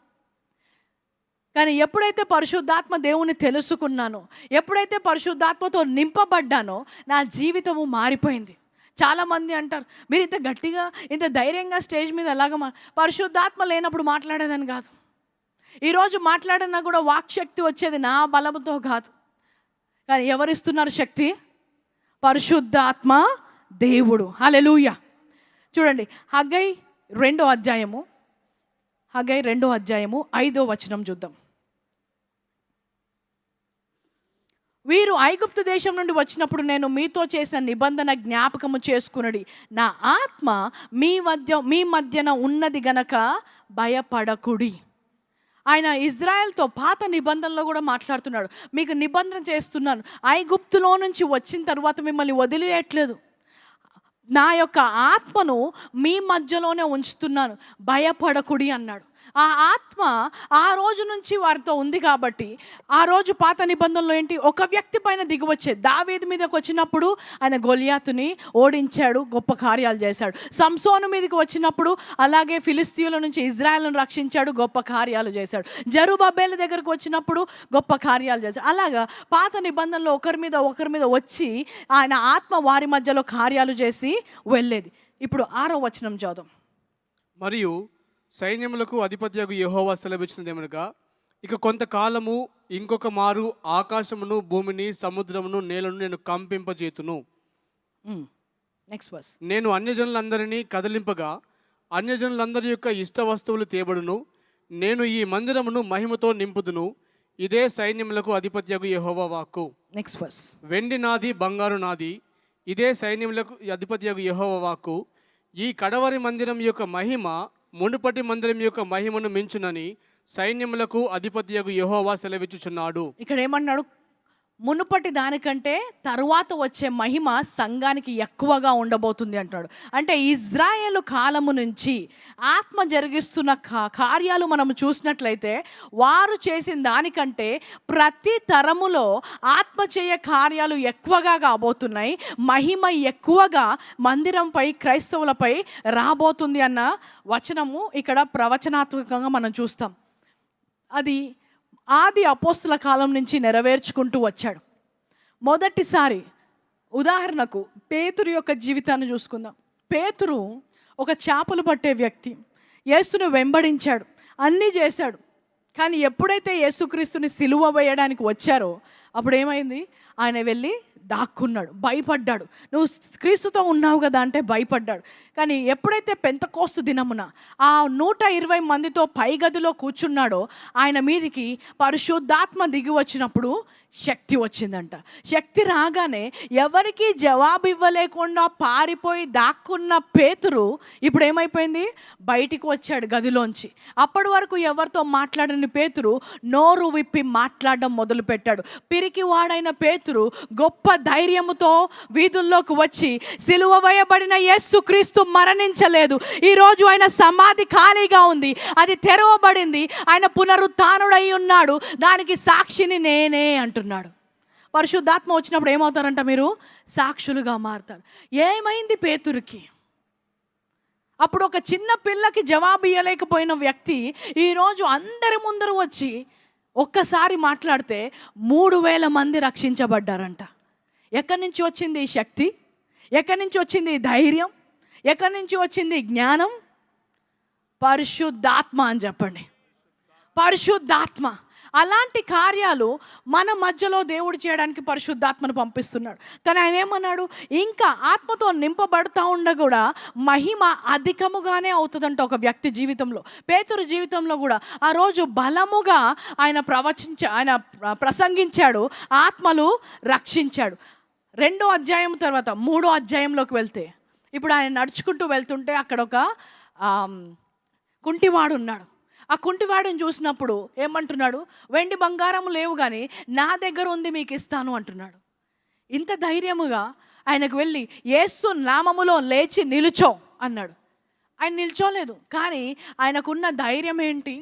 కానీ ఎప్పుడైతే పరిశుద్ధాత్మ దేవుని తెలుసుకున్నానో, ఎప్పుడైతే పరిశుద్ధాత్మతో నింపబడ్డానో, నా జీవితము మారిపోయింది. చాలామంది అంటారు, మీరు ఇంత గట్టిగా, ఇంత ధైర్యంగా స్టేజ్ మీద ఎలాగ పరిశుద్ధాత్మ లేనప్పుడు మాట్లాడేదని కాదు. ఈరోజు మాట్లాడినా కూడా వాక్శక్తి వచ్చేది నా బలముతో కాదు, కానీ ఎవరిస్తున్నారు శక్తి? పరిశుద్ధాత్మ దేవుడు. హల్లెలూయా. చూడండి, హగ్గై 2వ అధ్యాయము 5వ వచనం చూద్దాం. వీరు ఐగుప్తు దేశం నుండి వచ్చినప్పుడు నేను మీతో చేసిన నిబంధన జ్ఞాపకము చేసుకునడి, నా ఆత్మ మీ మధ్యన ఉన్నది గనక భయపడకుడి. ఆయన ఇజ్రాయెల్తో పాత నిబంధనలో కూడా మాట్లాడుతున్నాడు. మీకు నిబంధన చేస్తున్నాను, ఐగుప్తులో నుంచి వచ్చిన తర్వాత మిమ్మల్ని వదిలేయట్లేదు, నా యొక్క ఆత్మను మీ మధ్యలోనే ఉంచుతున్నాను, భయపడకుడి అన్నాడు. ఆ ఆత్మ ఆ రోజు నుంచి వారితో ఉంది కాబట్టి, ఆ రోజు పాత నిబంధనలో ఏంటి? ఒక వ్యక్తి పైన దిగి వచ్చేది. దావీదు మీదకి వచ్చినప్పుడు ఆయన గొలియాతుని ఓడించాడు, గొప్ప కార్యాలు చేశాడు. సంసోను మీదకి వచ్చినప్పుడు అలాగే ఫిలిస్తీయుల నుంచి ఇజ్రాయెల్ను రక్షించాడు, గొప్ప కార్యాలు చేశాడు. జెరుబ్బేలు దగ్గరకు వచ్చినప్పుడు గొప్ప కార్యాలు చేశాడు. అలాగా పాత నిబంధనలో ఒకరి మీద వచ్చి ఆయన ఆత్మ వారి మధ్యలో కార్యాలు చేసి వెళ్ళేది. ఇప్పుడు 6వ వచనం చదువు. మరియు సైన్యములకు అధిపత్యగు యెహోవా సెలవిచ్చినదేమనగా, ఇక కొంతకాలము ఇంకొక మారు ఆకాశమును, భూమిని, సముద్రమును, నేలను నేను కంపింపజేతును. Next verse. నేను అన్యజనులందరినీ కదిలింపగా అన్యజనులందరి యొక్క ఇష్ట వస్తువులు తేబడును. నేను ఈ మందిరమును మహిమతో నింపుదును. ఇదే సైన్యములకు అధిపత్యగు యెహోవా వాక్కు. Next verse. వెండి నాది, బంగారు నాది, ఇదే సైన్యములకు అధిపత్యగు యెహోవా వాక్కు. ఈ కడవరి మందిరం యొక్క మహిమ మునుపటి మందిరం యొక్క మహిమను మించునని సైన్యములకు అధిపత్యగు యెహోవా సెలవిచ్చుచున్నాడు. ఇక్కడ ఏమన్నాడు? మునుపటి దానికంటే తరువాత వచ్చే మహిమ సంఘానికి ఎక్కువగా ఉండబోతుంది అంటాడు. అంటే ఇజ్రాయేలు కాలము నుంచి ఆత్మ జరిగిస్తున్న కార్యాలు మనం చూసినట్లయితే వారు చేసిన దానికంటే ప్రతి తరములో ఆత్మ చేయ కార్యాలు ఎక్కువగా కాబోతున్నాయి. మహిమ ఎక్కువగా మందిరంపై క్రైస్తవులపై రాబోతుంది అన్న వచనము ఇక్కడ ప్రవచనాత్మకంగా మనం చూస్తాం. అది ఆది అపోస్తుల కాలం నుంచి నెరవేర్చుకుంటూ వచ్చాడు. మొదటిసారి ఉదాహరణకు పేతురు యొక్క జీవితాన్ని చూసుకుందాం. పేతురు ఒక చేపలు పట్టే వ్యక్తి, యేసును వెంబడించాడు, అన్నీ చేశాడు. కానీ ఎప్పుడైతే యేసుక్రీస్తుని సిలువ వేయడానికి వచ్చారో అప్పుడు ఏమైంది? ఆయన వెళ్ళి దాక్కున్నాడు, భయపడ్డాడు. నువ్వు క్రీస్తుతో ఉన్నావు కదా అంటే భయపడ్డాడు. కానీ ఎప్పుడైతే పెంతెకోస్తు దినమున ఆ 120 మందితో పైగదిలో కూర్చున్నాడో ఆయన మీదికి పరిశుద్ధాత్మ దిగి వచ్చినప్పుడు శక్తి వచ్చిందంట. శక్తి రాగానే ఎవరికి జవాబు ఇవ్వలేకుండా పారిపోయి దాక్కున్న పేతురు ఇప్పుడు ఏమైపోయింది? బయటికి వచ్చాడు గదిలోంచి. అప్పటి వరకు ఎవరితో మాట్లాడని పేతురు నోరు విప్పి మాట్లాడడం మొదలుపెట్టాడు. పిరికి వాడైన పేతురు గొప్ప ధైర్యముతో వీధుల్లోకి వచ్చి సిలువ వేయబడిన యేసుక్రీస్తు మరణించలేదు, ఈరోజు ఆయన సమాధి ఖాళీగా ఉంది, అది తెరవబడింది, ఆయన పునరుత్థానుడై ఉన్నాడు, దానికి సాక్షిని నేనే అంటున్నాడు. పరిశుద్ధాత్మ వచ్చినప్పుడు ఏమవుతారంట? మీరు సాక్షులుగా మారుతారు. ఏమైంది పేతురుకి? అప్పుడు ఒక చిన్న పిల్లకి జవాబు ఇవ్వలేకపోయిన వ్యక్తి ఈరోజు అందరి ముందర వచ్చి ఒక్కసారి మాట్లాడితే 3000 మంది రక్షించబడ్డారంట. ఎక్కడి నుంచి వచ్చింది ఈ శక్తి? ఎక్కడి నుంచి వచ్చింది ఈ ధైర్యం? ఎక్కడి నుంచి వచ్చింది ఈ జ్ఞానం? పరిశుద్ధాత్మ అని చెప్పండి. పరిశుద్ధాత్మ. అలాంటి కార్యాలు మన మధ్యలో దేవుడు చేయడానికి పరిశుద్ధాత్మను పంపిస్తున్నాడు. కానీ ఆయన ఏమన్నాడు? ఇంకా ఆత్మతో నింపబడుతూ ఉండ కూడా మహిమ అధికముగానే అవుతుందంట ఒక వ్యక్తి జీవితంలో. పేతురు జీవితంలో కూడా ఆ రోజు బలముగా ఆయన ప్రసంగించాడు, ఆత్మలు రక్షించాడు. 2వ అధ్యాయం తర్వాత 3వ అధ్యాయంలోకి వెళ్తే ఇప్పుడు ఆయన నడుచుకుంటూ వెళ్తుంటే అక్కడ ఒక కుంటివాడు ఉన్నాడు. ఆ కుంటివాడిని చూసినప్పుడు ఏమంటున్నాడు? వెండి బంగారం లేవు కానీ నా దగ్గర ఉంది మీకు ఇస్తాను అంటున్నాడు. ఇంత ధైర్యముగా ఆయనకు వెళ్ళి యేసు నామములో లేచి నిలుచో అన్నాడు. ఆయన నిల్చోలేదు, కానీ ఆయనకున్న ధైర్యం ఏంటి?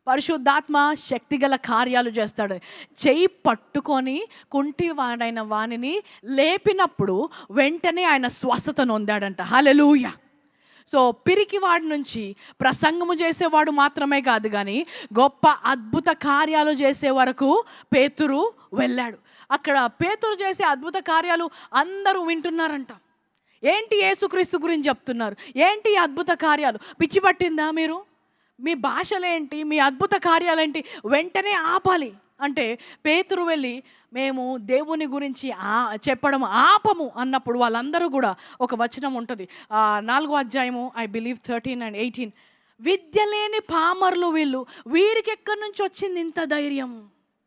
పరిశుద్ధాత్మ శక్తిగల కార్యాలు చేస్తాడు. చెయ్యి పట్టుకొని కుంటివాడైన వానిని లేపినప్పుడు వెంటనే ఆయన స్వస్థత నొందాడంట. హల్లెలూయా. సో పిరికివాడి నుంచి ప్రసంగము చేసేవాడు మాత్రమే కాదు కానీ గొప్ప అద్భుత కార్యాలు చేసే వరకు పేతురు వెళ్ళాడు. అక్కడ పేతురు చేసే అద్భుత కార్యాలు అందరూ వింటున్నారంట. ఏంటి యేసుక్రీస్తు గురించి చెప్తున్నారు, ఏంటి ఈ అద్భుత కార్యాలు? పిచ్చి పట్టిందా మీరు? మీ భాషలేంటి, మీ అద్భుత కార్యాలేంటి? వెంటనే ఆపాలి అంటే పేతురు వెళ్ళి మేము దేవుని గురించి చెప్పడం ఆపము అన్నప్పుడు వాళ్ళందరూ కూడా ఒక వచనం ఉంటుంది 4వ అధ్యాయము ఐ బిలీవ్ 13 and 18. విద్య లేని పామరులు వీరికి ఎక్కడి నుంచి వచ్చింది ఇంత ధైర్యం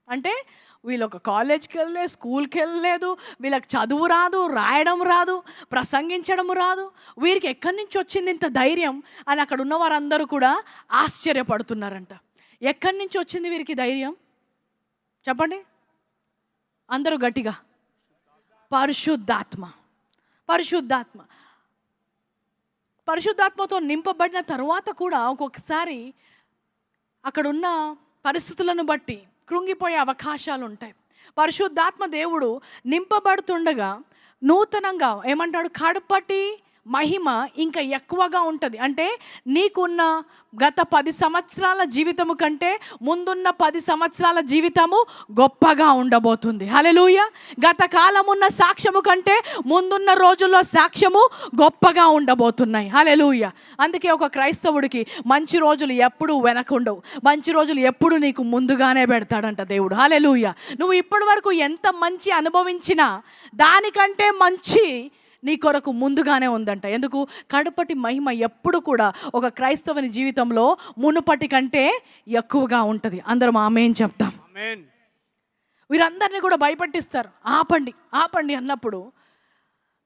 అంటే? వీళ్ళు ఒక కాలేజ్కి వెళ్ళలేదు, స్కూల్కి వెళ్ళలేదు, వీళ్ళకి చదువు రాదు, రాయడం రాదు, ప్రసంగించడం రాదు, వీరికి ఎక్కడి నుంచి వచ్చింది ఇంత ధైర్యం అని అక్కడ ఉన్న వారందరూ కూడా ఆశ్చర్యపడుతున్నారంట. ఎక్కడి నుంచి వచ్చింది వీరికి ధైర్యం చెప్పండి అందరూ గట్టిగా. పరిశుద్ధాత్మ. పరిశుద్ధాత్మ. పరిశుద్ధాత్మతో నింపబడిన తర్వాత కూడా ఒక్కొక్కసారి అక్కడున్న పరిస్థితులను బట్టి కృంగిపోయే అవకాశాలు ఉంటాయి. పరిశుద్ధాత్మ దేవుడు నింపబడుతుండగా నూతనంగా ఏమంటాడు? కడపటి మహిమ ఇంకా ఎక్కువగా ఉంటుంది. అంటే నీకున్న గత 10 సంవత్సరాల జీవితము కంటే ముందున్న 10 సంవత్సరాల జీవితము గొప్పగా ఉండబోతుంది. హల్లెలూయా. గత కాలమున్న సాక్ష్యము కంటే ముందున్న రోజుల్లో సాక్ష్యము గొప్పగా ఉండబోతున్నాయి. హల్లెలూయా. అందుకే ఒక క్రైస్తవుడికి మంచి రోజులు ఎప్పుడూ వెనకుండవు, మంచి రోజులు ఎప్పుడు నీకు ముందుగానే పెడతాడంట దేవుడు. హల్లెలూయా. నువ్వు ఇప్పటి వరకు ఎంత మంచి అనుభవించినా దానికంటే మంచి నీ కొరకు ముందుగానే ఉందంట. ఎందుకు? కడపటి మహిమ ఎప్పుడు కూడా ఒక క్రైస్తవుని జీవితంలో మునుపటి కంటే ఎక్కువగా ఉంటుంది. అందరం ఆమేన్ చెప్తాం. వీరందరినీ కూడా భయపెట్టిస్తారు. ఆపండి ఆపండి అన్నప్పుడు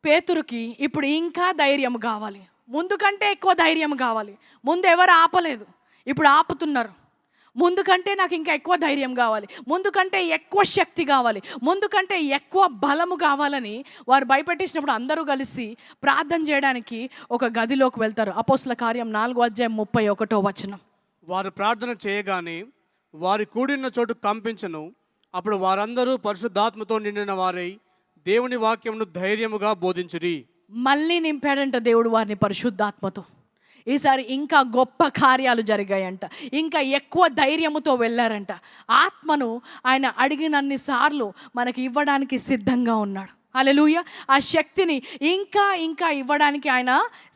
పేతురుకి ఇప్పుడు ఇంకా ధైర్యం కావాలి, ముందు కంటే ఎక్కువ ధైర్యం కావాలి. ముందు ఎవరు ఆపలేదు, ఇప్పుడు ఆపుతున్నారు. ముందు కంటే నాకు ఇంకా ఎక్కువ ధైర్యం కావాలి, ముందు కంటే ఎక్కువ శక్తి కావాలి, ముందు కంటే ఎక్కువ బలము కావాలని వారు భయపెట్టేసినప్పుడు అందరూ కలిసి ప్రార్థన చేయడానికి ఒక గదిలోకి వెళ్తారు. అపోస్తల కార్యం 4:31. వారు ప్రార్థన చేయగానే వారి కూడిన చోటు కంపించను. అప్పుడు వారందరూ పరిశుద్ధాత్మతో నిండిన వారై దేవుని వాక్యమును ధైర్యముగా బోధించిరి. మళ్ళీ నింపాడంట దేవుడు వారిని పరిశుద్ధాత్మతో. ఈసారి ఇంకా గొప్ప కార్యాలు జరిగాయంట, ఇంకా ఎక్కువ ధైర్యముతో వెళ్ళారంట. ఆత్మను ఆయన అడిగినన్ని సార్లు మనకి ఇవ్వడానికి సిద్ధంగా ఉన్నాడు. హల్లెలూయా. ఆ శక్తిని ఇంకా ఇంకా ఇవ్వడానికి ఆయన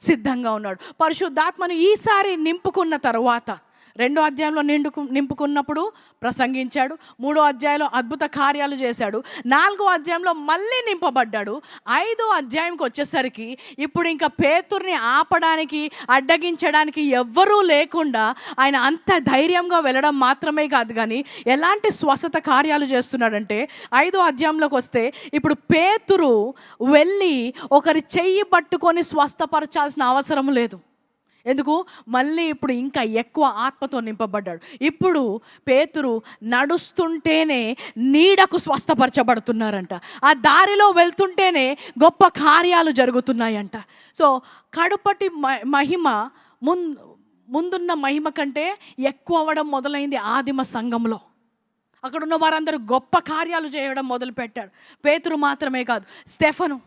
సిద్ధంగా ఉన్నాడు. పరిశుద్ధాత్మను ఈసారి నింపుకున్న తర్వాత 2వ అధ్యాయంలో నింపుకున్నప్పుడు ప్రసంగించాడు, 3వ అధ్యాయంలో అద్భుత కార్యాలు చేశాడు, 4వ అధ్యాయంలో మళ్ళీ నింపబడ్డాడు. 5వ అధ్యాయంకి వచ్చేసరికి ఇప్పుడు ఇంకా పేతుర్ని ఆపడానికి అడ్డగించడానికి ఎవ్వరూ లేకుండా ఆయన అంత ధైర్యంగా వెళ్ళడం మాత్రమే కాదు కానీ ఎలాంటి స్వస్థత కార్యాలు చేస్తున్నాడంటే 5వ అధ్యాయంలోకి వస్తే ఇప్పుడు పేతురు వెళ్ళి ఒకరి చెయ్యి పట్టుకొని స్వస్థపరచాల్సిన అవసరం లేదు. ఎందుకు? మళ్ళీ ఇప్పుడు ఇంకా ఎక్కువ ఆత్మతో నింపబడ్డాడు. ఇప్పుడు పేతురు నడుస్తుంటేనే నీడకు స్వస్థపరచబడుతున్నారంట, ఆ దారిలో వెళ్తుంటేనే గొప్ప కార్యాలు జరుగుతున్నాయంట. సో కడుపటి మహిమ ముందున్న మహిమ కంటే ఎక్కువ అవ్వడం మొదలైంది ఆదిమ సంఘంలో. అక్కడున్న వారందరూ గొప్ప కార్యాలు చేయడం మొదలుపెట్టాడు. పేతురు మాత్రమే కాదు, స్టెఫను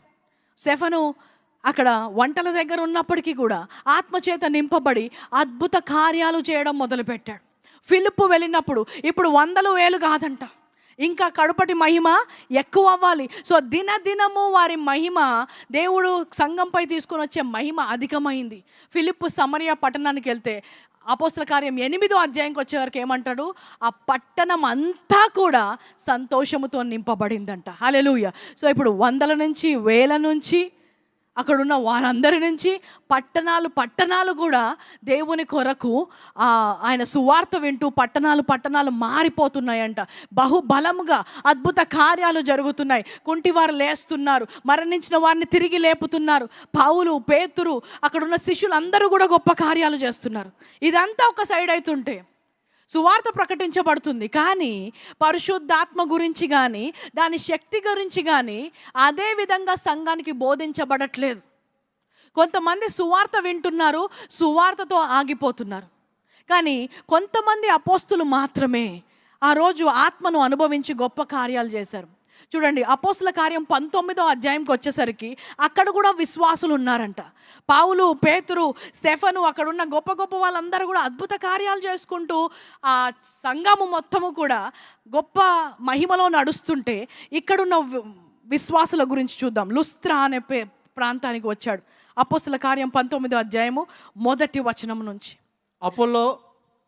అక్కడ వంటల దగ్గర ఉన్నప్పటికీ కూడా ఆత్మచేత నింపబడి అద్భుత కార్యాలు చేయడం మొదలుపెట్టాడు. ఫిలిప్పు వెళ్ళినప్పుడు ఇప్పుడు 100,000 కాదంట, ఇంకా కడుపటి మహిమ ఎక్కువ అవ్వాలి. సో దినదినము వారి మహిమ, దేవుడు సంఘంపై తీసుకొని వచ్చే మహిమ అధికమైంది. ఫిలిప్పు సమరయ పట్టణానికి వెళ్తే అపోస్తల కార్యం 8వ అధ్యాయంకి వచ్చేవరకు ఏమంటాడు? ఆ పట్టణం అంతా కూడా సంతోషముతో నింపబడిందంట. హల్లెలూయా. సో ఇప్పుడు 100 నుంచి 1000 నుంచి అక్కడున్న వారందరి నుంచి పట్టణాలు కూడా దేవుని కొరకు ఆయన సువార్త వింటూ పట్టణాలు మారిపోతున్నాయంట. బహుబలముగా అద్భుత కార్యాలు జరుగుతున్నాయి. కుంటివారు లేస్తున్నారు, మరణించిన వారిని తిరిగి లేపుతున్నారు. పౌలు, పేతురు, అక్కడున్న శిష్యులు అందరూ కూడా గొప్ప కార్యాలు చేస్తున్నారు. ఇదంతా ఒక సైడ్ అవుతుంటే సువార్త ప్రకటించబడుతుంది, కానీ పరిశుద్ధాత్మ గురించి కానీ దాని శక్తి గురించి కానీ అదే విధంగా సంఘానికి బోధించబడట్లేదు. కొంతమంది సువార్త వింటున్నారు, సువార్తతో ఆగిపోతున్నారు. కానీ కొంతమంది అపోస్తులు మాత్రమే ఆ రోజు ఆత్మను అనుభవించి గొప్ప కార్యాలు చేశారు. చూడండి, అపోస్తల కార్యం 19వ అధ్యాయంకి వచ్చేసరికి అక్కడ కూడా విశ్వాసులు ఉన్నారంట. పౌలు, పేతురు, స్టెఫను, అక్కడున్న గొప్ప గొప్ప వాళ్ళందరూ కూడా అద్భుత కార్యాలు చేసుకుంటూ ఆ సంఘము మొత్తము కూడా గొప్ప మహిమలో నడుస్తుంటే ఇక్కడున్న విశ్వాసుల గురించి చూద్దాం. లుస్త్రా అనే ప్రాంతానికి వచ్చాడు. అపోస్తల కార్యం 19వ అధ్యాయము 1వ వచనం నుంచి. అపోల్లో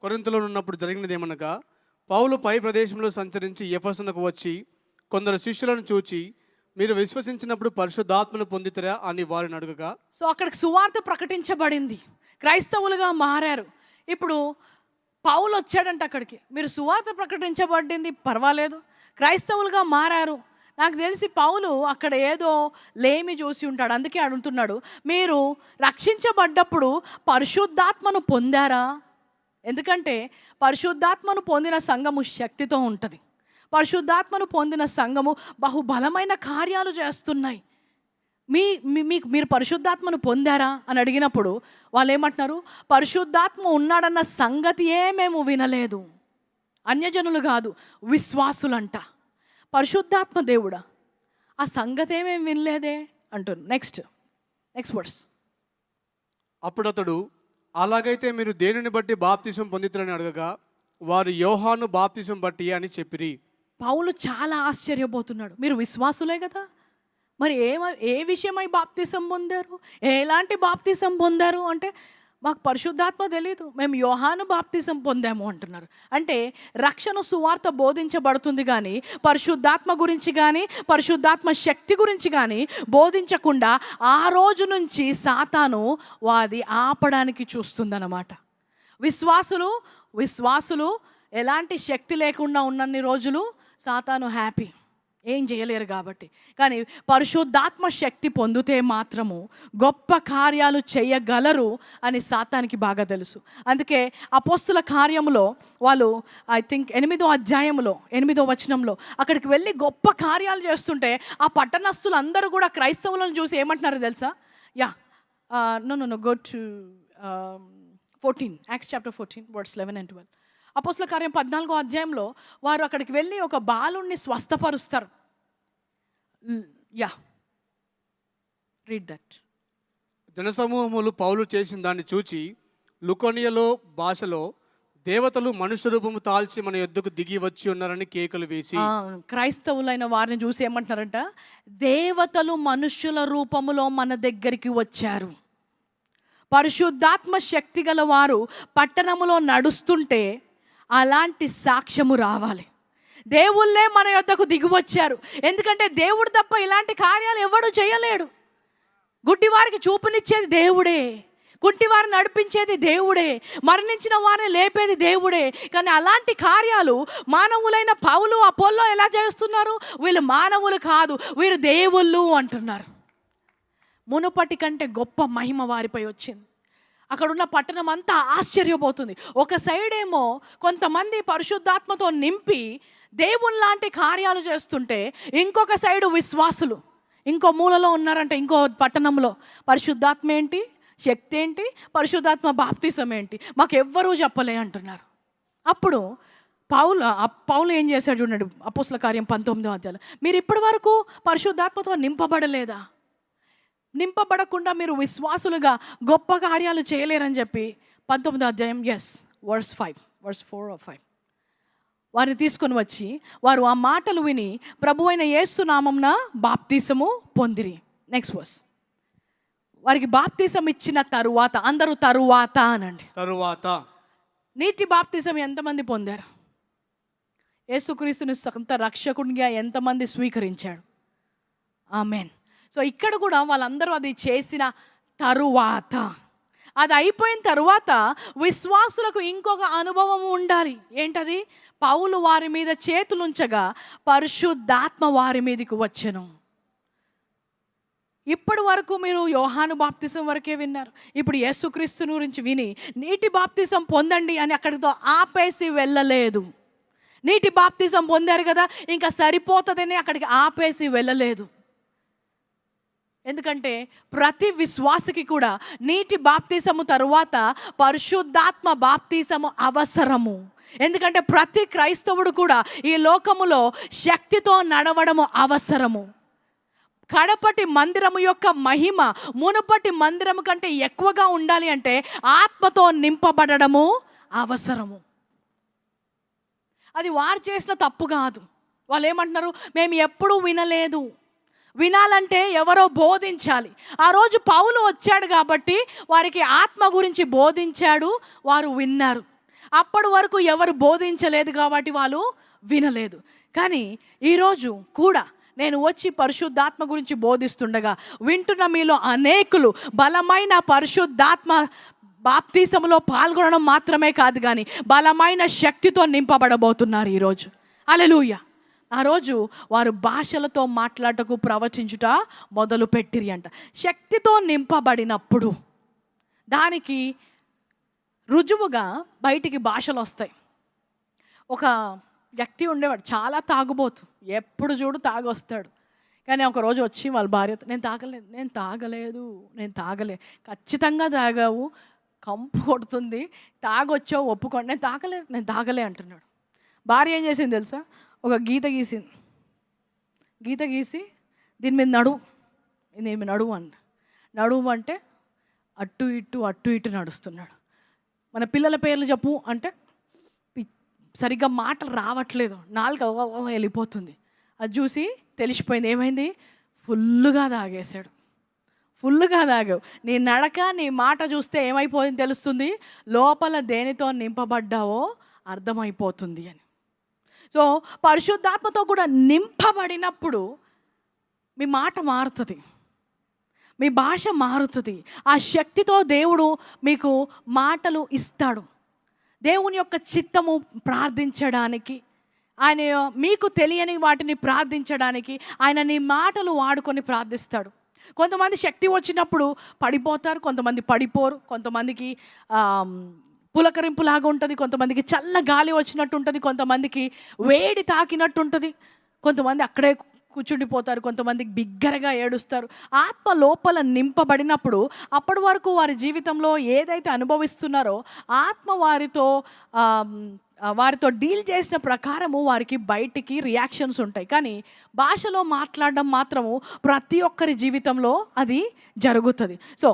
కొరింథీలో ఉన్నప్పుడు జరిగినది ఏమనగా, పౌలు పై ప్రదేశంలో సంచరించి ఎఫెసునకు వచ్చి కొందరు శిష్యులను చూచి, మీరు విశ్వసించినప్పుడు పరిశుద్ధాత్మను పొందితరా అని వారిని అడగగా, సో అక్కడికి సువార్త ప్రకటించబడింది, క్రైస్తవులుగా మారారు. ఇప్పుడు పౌలు వచ్చాడంట అక్కడికి. మీరు సువార్త ప్రకటించబడింది పర్వాలేదు, క్రైస్తవులుగా మారారు. నాకు తెలిసి పౌలు అక్కడ ఏదో లేమి చూసి ఉంటాడు, అందుకే అడుగుతున్నాడు, మీరు రక్షించబడ్డప్పుడు పరిశుద్ధాత్మను పొందారా? ఎందుకంటే పరిశుద్ధాత్మను పొందిన సంఘము శక్తితో ఉంటుంది. పరిశుద్ధాత్మను పొందిన సంఘము బహుబలమైన కార్యాలు చేస్తున్నాయి. మీరు పరిశుద్ధాత్మను పొందారా అని అడిగినప్పుడు వాళ్ళు ఏమంటున్నారు? పరిశుద్ధాత్మ ఉన్నాడన్న సంగతియే మేము వినలేదు. అన్యజనులు కాదు, విశ్వాసులంట. పరిశుద్ధాత్మ దేవుడా, ఆ సంగతే మేము వినలేదే అంటున్నారు. Next verse. అప్పుడు అతడు, అలాగైతే మీరు దేనిని బట్టి బాప్తిసం పొందితురని అడగగా, వారు యోహాను బాప్తిసం బట్టి అని చెప్పిరి. పౌలు చాలా ఆశ్చర్యపోతున్నాడు. మీరు విశ్వాసులే కదా, మరి ఏ విషయమై బాప్తిసం పొందారు, ఎలాంటి బాప్తిసం పొందారు అంటే, మాకు పరిశుద్ధాత్మ తెలీదు, మేము యోహాను బాప్తిసం పొందాము అంటున్నారు. అంటే రక్షణ సువార్త బోధించబడుతుంది కానీ పరిశుద్ధాత్మ గురించి కానీ పరిశుద్ధాత్మ శక్తి గురించి కానీ బోధించకుండా ఆ రోజు నుంచి సాతాను వాది ఆపడానికి చూస్తుందన్నమాట. విశ్వాసులు ఎలాంటి శక్తి లేకుండా ఉన్నన్ని రోజులు సాతాను హ్యాపీ. ఏం చేయలేరు కాబట్టి. కానీ పరిశుద్ధాత్మ శక్తి పొందితే మాత్రము గొప్ప కార్యాలు చేయగలరు అని సాతానికి బాగా తెలుసు. అందుకే అపోస్తుల కార్యములో వాళ్ళు ఐ థింక్ 8వ అధ్యాయంలో 8వ వచనంలో అక్కడికి వెళ్ళి గొప్ప కార్యాలు చేస్తుంటే ఆ పట్టణస్థులు అందరూ కూడా క్రైస్తవులను చూసి ఏమంటున్నారో తెలుసా? No go to 14, Acts chapter 14 verse 11 and 12. అపోస్తుల కార్యం 14వ అధ్యాయంలో వారు అక్కడికి వెళ్ళి ఒక బాలుణ్ణి స్వస్థపరుస్తారు. Read that. జనసమూహములు పౌలు చేసిన దాన్ని చూచి లుకోనియలో భాషలో దేవతలు మనుష్య రూపము తాల్చి మన యొద్దకు దిగి వచ్చి ఉన్నారని కేకలు వేసి, క్రైస్తవులైన వారిని చూసి ఏమంటున్నారంట? దేవతలు మనుష్యుల రూపములో మన దగ్గరికి వచ్చారు. పరిశుద్ధాత్మ శక్తి గల వారు పట్టణములో నడుస్తుంటే అలాంటి సాక్ష్యము రావాలి. దేవుళ్ళే మన యొద్దకు దిగి వచ్చారు. ఎందుకంటే దేవుడు తప్ప ఇలాంటి కార్యాలు ఎవడు చేయలేడు. గుడ్డివారికి చూపునిచ్చేది దేవుడే, కుంటివారిని నడిపించేది దేవుడే, మరణించిన వారిని లేపేది దేవుడే. కానీ అలాంటి కార్యాలు మానవులైన పౌలు అపోల్లో ఎలా చేస్తున్నారు? వీళ్ళు మానవులు కాదు, వీరు దేవుళ్ళు అంటున్నారు. మునుపటి కంటే గొప్ప మహిమ వారిపై వచ్చింది. అక్కడున్న పట్టణం అంతా ఆశ్చర్యపోతుంది. ఒక సైడ్ ఏమో కొంతమంది పరిశుద్ధాత్మతో నింపి దేవుళ్ళలాంటి కార్యాలు చేస్తుంటే, ఇంకొక సైడు విశ్వాసులు ఇంకో మూలలో ఉన్నారంటే, ఇంకో పట్టణంలో పరిశుద్ధాత్మ ఏంటి, శక్తి ఏంటి, పరిశుద్ధాత్మ బాప్తిసం ఏంటి, మాకెవ్వరూ చెప్పలే అంటున్నారు. అప్పుడు పౌలు ఏం చేశాడు చూడండి, అపోస్తుల కార్యం 19వ అధ్యాయం. మీరు ఇప్పటి వరకు పరిశుద్ధాత్మతో నింపబడలేదా? నింపబడకుండా మీరు విశ్వాసులుగా గొప్ప కార్యాలు చేయలేరని చెప్పి 19వ అధ్యాయం verse 4 or 5 వారిని తీసుకొని వచ్చి వారు ఆ మాటలు విని ప్రభువైన యేసు నామమున బాప్తిసము పొందిరి. Next verse. వారికి బాప్తిసం ఇచ్చిన తరువాత, అందరూ తరువాత అనండి. తరువాత నీటి బాప్తిసం ఎంతమంది పొందారు? యేసుక్రీస్తుని సొంత రక్షకునిగా ఎంతమంది స్వీకరించాడు? ఆమేన్. సో ఇక్కడ కూడా వాళ్ళందరూ అది చేసిన తరువాత, అది అయిపోయిన తరువాత విశ్వాసులకు ఇంకొక అనుభవం ఉండాలి. ఏంటది? పౌలు వారి మీద చేతులుంచగా పరిశుద్ధాత్మ వారి మీదకి వచ్చెను. ఇప్పటి వరకు మీరు యోహాను బాప్తిసం వరకే విన్నారు. ఇప్పుడు యేసుక్రీస్తు గురించి విని నీటి బాప్తిసం పొందండి అని అక్కడితో ఆపేసి వెళ్ళలేదు. నీటి బాప్తిసం పొందారు కదా, ఇంకా సరిపోతుందని అక్కడికి ఆపేసి వెళ్ళలేదు. ఎందుకంటే ప్రతి విశ్వాసికి కూడా నీటి బాప్తిసము తరువాత పరిశుద్ధాత్మ బాప్తిసము అవసరము. ఎందుకంటే ప్రతి క్రైస్తవుడు కూడా ఈ లోకములో శక్తితో నడవడము అవసరము. కడపటి మందిరము యొక్క మహిమ మునుపటి మందిరము కంటే ఎక్కువగా ఉండాలి అంటే ఆత్మతో నింపబడము అవసరము. అది వారు చేసిన తప్పు కాదు. వాళ్ళు ఏమంటున్నారు? మేము ఎప్పుడూ వినలేదు. వినాలంటే ఎవరో బోధించాలి. ఆ రోజు పౌలు వచ్చాడు కాబట్టి వారికి ఆత్మ గురించి బోధించాడు, వారు విన్నారు. అప్పటి వరకు ఎవరు బోధించలేదు కాబట్టి వాళ్ళు వినలేదు. కానీ ఈరోజు కూడా నేను వచ్చి పరిశుద్ధాత్మ గురించి బోధిస్తుండగా వింటున్న మీలో అనేకులు బలమైన పరిశుద్ధాత్మ బాప్తిసములో పాల్గొనడం మాత్రమే కాదు, కానీ బలమైన శక్తితో నింపబడబోతున్నారు ఈరోజు. హల్లెలూయా. ఆ రోజు వారు భాషలతో మాట్లాడటకు ప్రవచించుట మొదలు పెట్టిరి అంట. శక్తితో నింపబడినప్పుడు దానికి రుజువుగా బయటికి భాషలు వస్తాయి. ఒక వ్యక్తి ఉండేవాడు, చాలా తాగుబోతు, ఎప్పుడు చూడు తాగొస్తాడు. కానీ ఒకరోజు వచ్చి వాళ్ళ భార్యతో, నేను తాగలేదు. ఖచ్చితంగా తాగావు, కంపు కొడుతుంది, తాగొచ్చావు, ఒప్పుకోండి. నేను తాగలే అంటున్నాడు. భార్య ఏం చేసింది తెలుసా? ఒక గీత గీసి దీని మీద నడువు అంటే అటు ఇటు నడుస్తున్నాడు. మన పిల్లల పేర్లు చెప్పు అంటే సరిగ్గా మాటలు రావట్లేదు, నాలుక వెళ్ళిపోతుంది. అది చూసి తెలిసిపోయింది. ఏమైంది? ఫుల్లుగా తాగేశాడు. ఫుల్లుగా తాగావు. నీ నడక, నీ మాట చూస్తే ఏమైపోయింది తెలుస్తుంది, లోపల దేనితో నింపబడ్డావో అర్థమైపోతుంది అని. సో పరిశుద్ధాత్మతో కూడా నింపబడినప్పుడు మీ మాట మారుతుంది, మీ భాష మారుతుంది. ఆ శక్తితో దేవుడు మీకు మాటలు ఇస్తాడు. దేవుని యొక్క చిత్తము ప్రార్థించడానికి ఆయన మీకు తెలియని వాటిని ప్రార్థించడానికి ఆయన నీ మాటలు వాడుకొని ప్రార్థిస్తాడు. కొంతమంది శక్తి వచ్చినప్పుడు పడిపోతారు, కొంతమంది పడిపోరు, కొంతమందికి పులకరింపులాగా ఉంటుంది, కొంతమందికి చల్ల గాలి వచ్చినట్టు ఉంటుంది, కొంతమందికి వేడి తాకినట్టు ఉంటుంది, కొంతమంది అక్కడే కూర్చుండిపోతారు, కొంతమందికి బిగ్గరగా ఏడుస్తారు. ఆత్మ లోపల నింపబడినప్పుడు అప్పటి వరకు వారి జీవితంలో ఏదైతే అనుభవిస్తున్నారో ఆత్మ వారితో డీల్ చేసిన ప్రకారము వారికి బయటికి రియాక్షన్స్ ఉంటాయి. కానీ భాషలో మాట్లాడడం మాత్రము ప్రతి ఒక్కరి జీవితంలో అది జరుగుతుంది. సో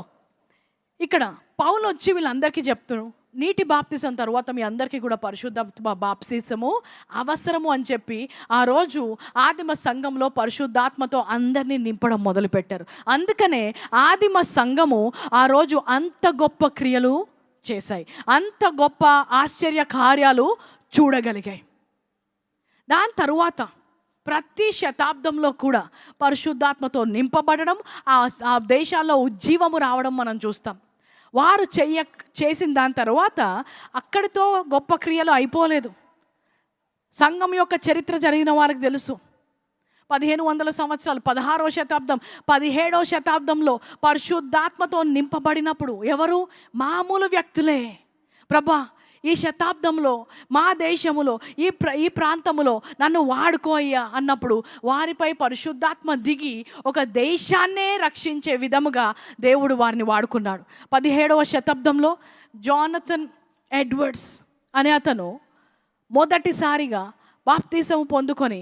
ఇక్కడ పౌలు వచ్చి వీళ్ళందరికీ చెప్తున్నాడు, నీటి బాప్తిసం తర్వాత మీ అందరికీ కూడా పరిశుద్ధ బాప్తిసము అవసరము అని చెప్పి ఆ రోజు ఆదిమ సంఘంలో పరిశుద్ధాత్మతో అందరినీ నింపడం మొదలుపెట్టారు. అందుకనే ఆదిమ సంఘము ఆ రోజు అంత గొప్ప క్రియలు చేశాయి, అంత గొప్ప ఆశ్చర్య కార్యాలు చూడగలిగాయి. దాని తరువాత ప్రతి శతాబ్దంలో కూడా పరిశుద్ధాత్మతో నింపబడడం, ఆ దేశాల్లో ఉజ్జీవము రావడం మనం చూస్తాం. వారు చేసిన దాని తర్వాత అక్కడితో గొప్ప క్రియలు అయిపోలేదు. సంఘం యొక్క చరిత్ర జరిగిన వారికి తెలుసు. 1500 సంవత్సరాలు, 16వ శతాబ్దం, 17వ శతాబ్దంలో పరిశుద్ధాత్మతో నింపబడినప్పుడు ఎవరు? మామూలు వ్యక్తులే. ప్రభా, ఈ శతాబ్దంలో మా దేశములో ఈ ప్రాంతములో నన్ను వాడుకోయ్యా అన్నప్పుడు వారిపై పరిశుద్ధాత్మ దిగి ఒక దేశాన్నే రక్షించే విధముగా దేవుడు వారిని వాడుకున్నాడు. 17వ శతాబ్దంలో జానథన్ ఎడ్వర్డ్స్ అనే అతను మొదటిసారిగా బాప్తిసం పొందుకొని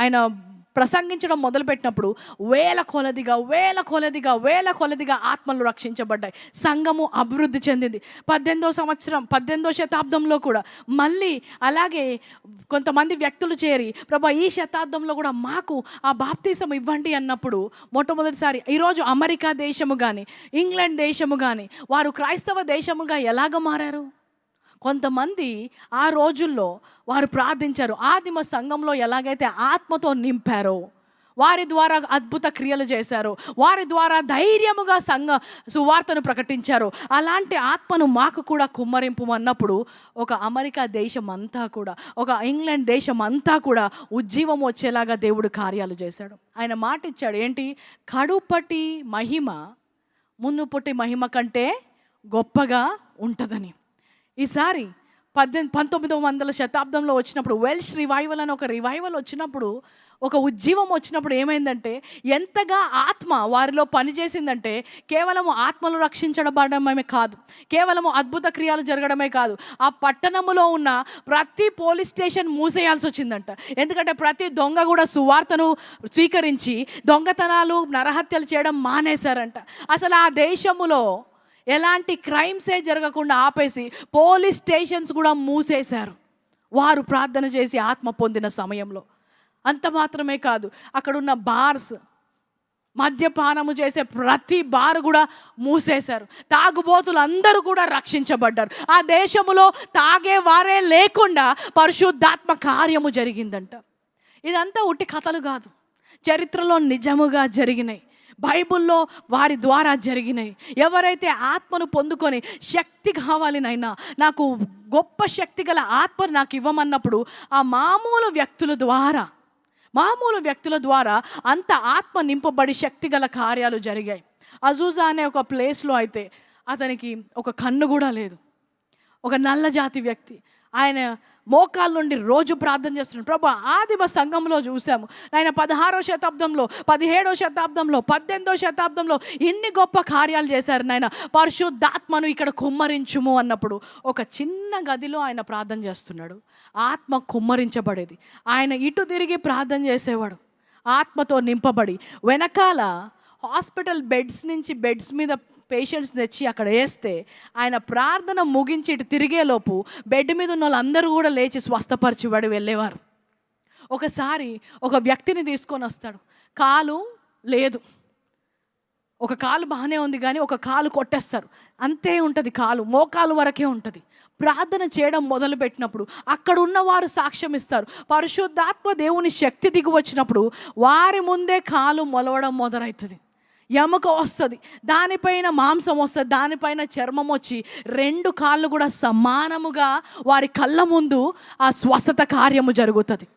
ఆయన ప్రసంగించడం మొదలుపెట్టినప్పుడు వేల కొలదిగా ఆత్మలు రక్షించబడ్డాయి. సంఘము అభివృద్ధి చెందింది. 18వ శతాబ్దంలో కూడా మళ్ళీ అలాగే కొంతమంది వ్యక్తులు చేరి ప్రభా ఈ శతాబ్దంలో కూడా మాకు ఆ బాప్తిసం ఇవ్వండి అన్నప్పుడు మొట్టమొదటిసారి ఈరోజు అమెరికా దేశము కానీ ఇంగ్లాండ్ దేశము కానీ వారు క్రైస్తవ దేశముగా ఎలాగ మారారు? కొంతమంది ఆ రోజుల్లో వారు ప్రార్థించారు. ఆదిమ సంఘంలో ఎలాగైతే ఆత్మతో నింపారో వారి ద్వారా అద్భుత క్రియలు చేశారు, వారి ద్వారా ధైర్యముగా సువార్తను ప్రకటించారు. అలాంటి ఆత్మను మాకు కూడా కుమ్మరింపు అన్నప్పుడు ఒక అమెరికా దేశం అంతా కూడా, ఒక ఇంగ్లాండ్ దేశం అంతా కూడా ఉజ్జీవం వచ్చేలాగా దేవుడు కార్యాలు చేశాడు. ఆయన మాట ఇచ్చాడు, ఏంటి? కడుపటి మహిమ మునుపటి మహిమ కంటే గొప్పగా ఉంటుందని. ఈసారి 1900 శతాబ్దంలో వచ్చినప్పుడు వెల్ష్ రివైవల్ అని ఒక రివైవల్ వచ్చినప్పుడు, ఒక ఉజ్జీవం వచ్చినప్పుడు ఏమైందంటే ఎంతగా ఆత్మ వారిలో పనిచేసిందంటే కేవలము ఆత్మలు రక్షించబడమే కాదు, కేవలము అద్భుత క్రియలు జరగడమే కాదు, ఆ పట్టణములో ఉన్న ప్రతి పోలీస్ స్టేషన్ మూసేయాల్సి వచ్చిందంట. ఎందుకంటే ప్రతి దొంగ కూడా సువార్తను స్వీకరించి దొంగతనాలు నరహత్యలు చేయడం మానేశారంట. అసలు ఆ దేశములో ఎలాంటి క్రైమ్సే జరగకుండా ఆపేసి పోలీస్ స్టేషన్స్ కూడా మూసేశారు వారు ప్రార్థన చేసి ఆత్మ పొందిన సమయంలో. అంత మాత్రమే కాదు, అక్కడున్న బార్స్, మద్యపానము చేసే ప్రతి బార్ కూడా మూసేశారు. తాగుబోతులు అందరూ కూడా రక్షించబడ్డారు. ఆ దేశములో తాగే వారే లేకుండా పరిశుద్ధాత్మ కార్యము జరిగిందంట. ఇదంతా ఉట్టి కథలు కాదు, చరిత్రలో నిజముగా జరిగినాయి, బైబుల్లో వారి ద్వారా జరిగినాయి. ఎవరైతే ఆత్మను పొందుకొని శక్తి కావాలి నైనా, నాకు గొప్ప శక్తి గల ఆత్మ నాకు ఇవ్వమన్నప్పుడు ఆ మామూలు వ్యక్తుల ద్వారా అంత ఆత్మ నింపబడి శక్తి గల కార్యాలు జరిగాయి. అజూజా అనే ఒక ప్లేస్లో అయితే అతనికి ఒక కన్ను కూడా లేదు, ఒక నల్ల జాతి వ్యక్తి. ఆయన మోకాళ్ళ నుండి రోజు ప్రార్థన చేస్తున్నాడు. ప్రభా, ఆదిమ సంఘంలో చూసాము ఆయన 16వ శతాబ్దంలో, 17వ శతాబ్దంలో, 18వ శతాబ్దంలో ఇన్ని గొప్ప కార్యాలు చేశారు నాయన, పరిశుద్ధాత్మను ఇక్కడ కుమ్మరించుము అన్నప్పుడు ఒక చిన్న గదిలో ఆయన ప్రార్థన చేస్తున్నాడు. ఆత్మ కుమ్మరించబడేది. ఆయన ఇటు తిరిగి ప్రార్థన చేసేవాడు ఆత్మతో నింపబడి. వెనకాల హాస్పిటల్ బెడ్స్ మీద పేషెంట్స్ తెచ్చి అక్కడ వేస్తే ఆయన ప్రార్థన ముగించి ఇటు తిరిగేలోపు బెడ్ మీద ఉన్న వాళ్ళందరూ కూడా లేచి స్వస్థపరిచిబడి వెళ్ళేవారు. ఒకసారి ఒక వ్యక్తిని తీసుకొని వస్తాడు, కాలు లేదు, ఒక కాలు బాగానే ఉంది కానీ ఒక కాలు కొట్టేస్తారు, అంతే ఉంటుంది, కాలు మోకాలు వరకే ఉంటుంది. ప్రార్థన చేయడం మొదలుపెట్టినప్పుడు అక్కడ ఉన్నవారు సాక్ష్యం ఇస్తారు. పరిశుద్ధాత్మ దేవుని శక్తి దిగి వచ్చినప్పుడు వారి ముందే కాలు మొలవడం మొదలవుతుంది. ఎముక వస్తుంది, దానిపైన మాంసం వస్తుంది, దానిపైన చర్మం వచ్చి 2 కాళ్ళు కూడా సమానముగా వారి కళ్ళ ముందు ఆ స్వస్థత కార్యము జరుగుతుంది.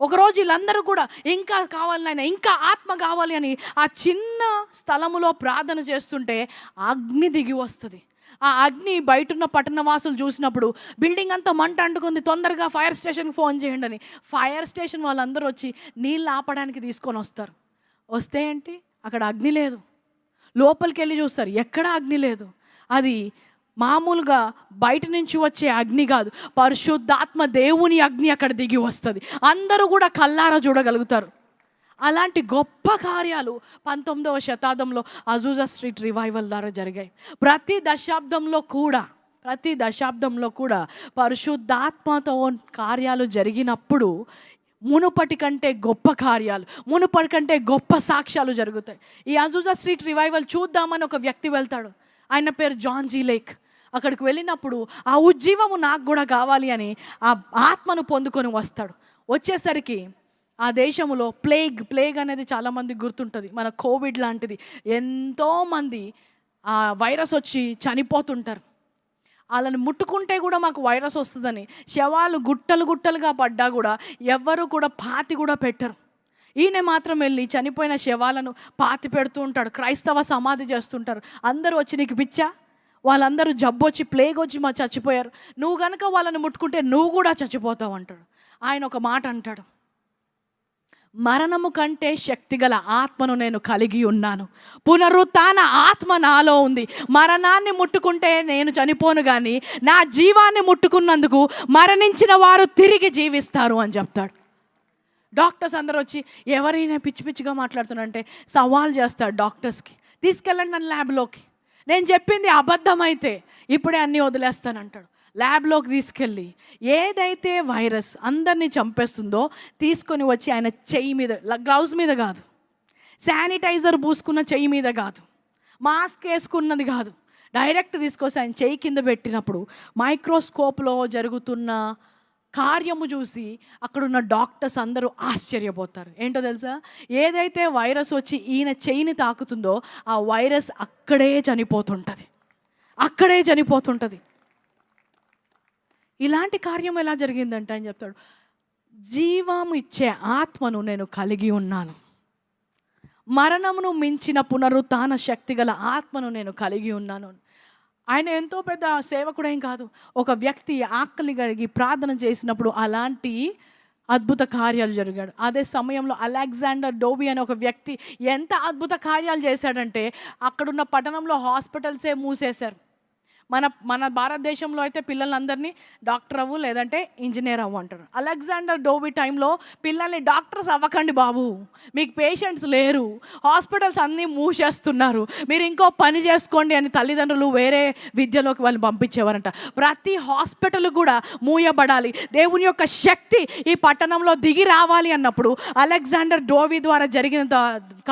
ఒకరోజు వీళ్ళందరూ కూడా ఇంకా కావాలి నాయన, ఇంకా ఆత్మ కావాలి అని ఆ చిన్న స్థలములో ప్రార్థన చేస్తుంటే అగ్ని దిగి వస్తుంది. ఆ అగ్ని బయటున్న పట్టణవాసులు చూసినప్పుడు బిల్డింగ్ అంతా మంట అంటుకుంది, తొందరగా ఫైర్ స్టేషన్కి ఫోన్ చేయండి అని. ఫైర్ స్టేషన్ వాళ్ళందరూ వచ్చి నీళ్ళు ఆపడానికి తీసుకొని వస్తారు. వస్తే ఏంటి, అక్కడ అగ్ని లేదు. లోపలికి వెళ్ళి చూస్తారు, ఎక్కడా అగ్ని లేదు. అది మామూలుగా బయట నుంచి వచ్చే అగ్ని కాదు, పరిశుద్ధాత్మ దేవుని అగ్ని అక్కడ దిగి వస్తుంది. అందరూ కూడా కల్లారా చూడగలుగుతారు. అలాంటి గొప్ప కార్యాలు 19వ శతాబ్దంలో అజూజా స్ట్రీట్ రివైవల్ ద్వారా జరిగాయి. ప్రతి దశాబ్దంలో కూడా పరిశుద్ధాత్మతో కార్యాలు జరిగినప్పుడు మునుపటి కంటే గొప్ప కార్యాలు, మునుపటి కంటే గొప్ప సాక్ష్యాలు జరుగుతాయి. ఈ అజూజా స్ట్రీట్ రివైవల్ చూద్దామని ఒక వ్యక్తి వెళ్తాడు. ఆయన పేరు జాన్ జీ లేక్. అక్కడికి వెళ్ళినప్పుడు ఆ ఉజ్జీవము నాకు కూడా కావాలి అని ఆ ఆత్మను పొందుకొని వస్తాడు. వచ్చేసరికి ఆ దేశంలో ప్లేగ్ అనేది చాలామంది గుర్తుంటుంది, మన కోవిడ్ లాంటిది. ఎంతోమంది ఆ వైరస్ వచ్చి చనిపోతుంటారు. వాళ్ళని ముట్టుకుంటే కూడా మాకు వైరస్ వస్తుందని శవాలు గుట్టలుగా పడ్డా కూడా ఎవ్వరూ కూడా పాతి కూడా పెట్టరు. ఈయన మాత్రం వెళ్ళి చనిపోయిన శవాలను పాతి పెడుతూ ఉంటాడు. క్రైస్తవ సమాధి చేస్తుంటారు. అందరూ వచ్చి నీకు పిచ్చా, వాళ్ళందరూ జబ్బు వచ్చి ప్లేగ్ వచ్చి చచ్చిపోయారు, నువ్వు కనుక వాళ్ళని ముట్టుకుంటే నువ్వు కూడా చచ్చిపోతావు అంటాడు. ఆయన ఒక మాట అంటాడు, మరణము కంటే శక్తిగల ఆత్మను నేను కలిగి ఉన్నాను, పునరుత్థాన ఆత్మ నాలో ఉంది. మరణాన్ని ముట్టుకుంటే నేను చనిపోను, కానీ నా జీవాన్ని ముట్టుకున్నందుకు మరణించిన వారు తిరిగి జీవిస్తారు అని చెప్తాడు. డాక్టర్స్ అందరూ వచ్చి ఎవరైనా పిచ్చిగా మాట్లాడుతున్నారంటే సవాల్ చేస్తాడు డాక్టర్స్కి, తీసుకెళ్ళండి నన్ను ల్యాబ్లోకి, నేను చెప్పింది అబద్ధమైతే ఇప్పుడే అన్నీ వదిలేస్తానంటాడు. ల్యాబ్లోకి తీసుకెళ్ళి ఏదైతే వైరస్ అందరినీ చంపేస్తుందో తీసుకొని వచ్చి ఆయన చెయ్యి మీద, గ్లౌజ్ మీద కాదు, శానిటైజర్ పూసుకున్న చెయ్యి మీద కాదు, మాస్క్ వేసుకున్నది కాదు, డైరెక్ట్ తీసుకొచ్చి ఆయన చెయ్యి కింద పెట్టినప్పుడు మైక్రోస్కోప్లో జరుగుతున్న కార్యము చూసి అక్కడున్న డాక్టర్స్ అందరూ ఆశ్చర్యపోతారు. ఏంటో తెలుసా, ఏదైతే వైరస్ వచ్చి ఈయన చెయ్యిని తాకుతుందో ఆ వైరస్ అక్కడే చనిపోతుంటుంది. ఇలాంటి కార్యం ఎలా జరిగిందంటే ఆయన చెప్తాడు, జీవము ఇచ్చే ఆత్మను నేను కలిగి ఉన్నాను, మరణమును మించిన పునరుత్థాన శక్తి గల ఆత్మను నేను కలిగి ఉన్నాను. ఆయన ఎంతో పెద్ద సేవకుడేం కాదు, ఒక వ్యక్తి ఆకలి కలిగి ప్రార్థన చేసినప్పుడు అలాంటి అద్భుత కార్యాలు జరిగాడు. అదే సమయంలో అలెగ్జాండర్ డోబీ అనే ఒక వ్యక్తి ఎంత అద్భుత కార్యాలు చేశాడంటే అక్కడున్న పట్టణంలో హాస్పిటల్సే మూసేశారు. మన భారతదేశంలో అయితే పిల్లలందరినీ డాక్టర్ అవ్వు లేదంటే ఇంజనీర్ అవ్వు అంటారు. అలెగ్జాండర్ డోబీ టైంలో పిల్లల్ని డాక్టర్స్ అవ్వకండి బాబు, మీకు పేషెంట్స్ లేరు, హాస్పిటల్స్ అన్నీ మూసేస్తున్నారు, మీరు ఇంకో పని చేసుకోండి అని తల్లిదండ్రులు వేరే విద్యలోకి వాళ్ళని పంపించేవారంట. ప్రతి హాస్పిటల్ కూడా మూయబడాలి, దేవుని యొక్క శక్తి ఈ పట్టణంలో దిగి రావాలి అన్నప్పుడు అలెగ్జాండర్ డోబీ ద్వారా జరిగిన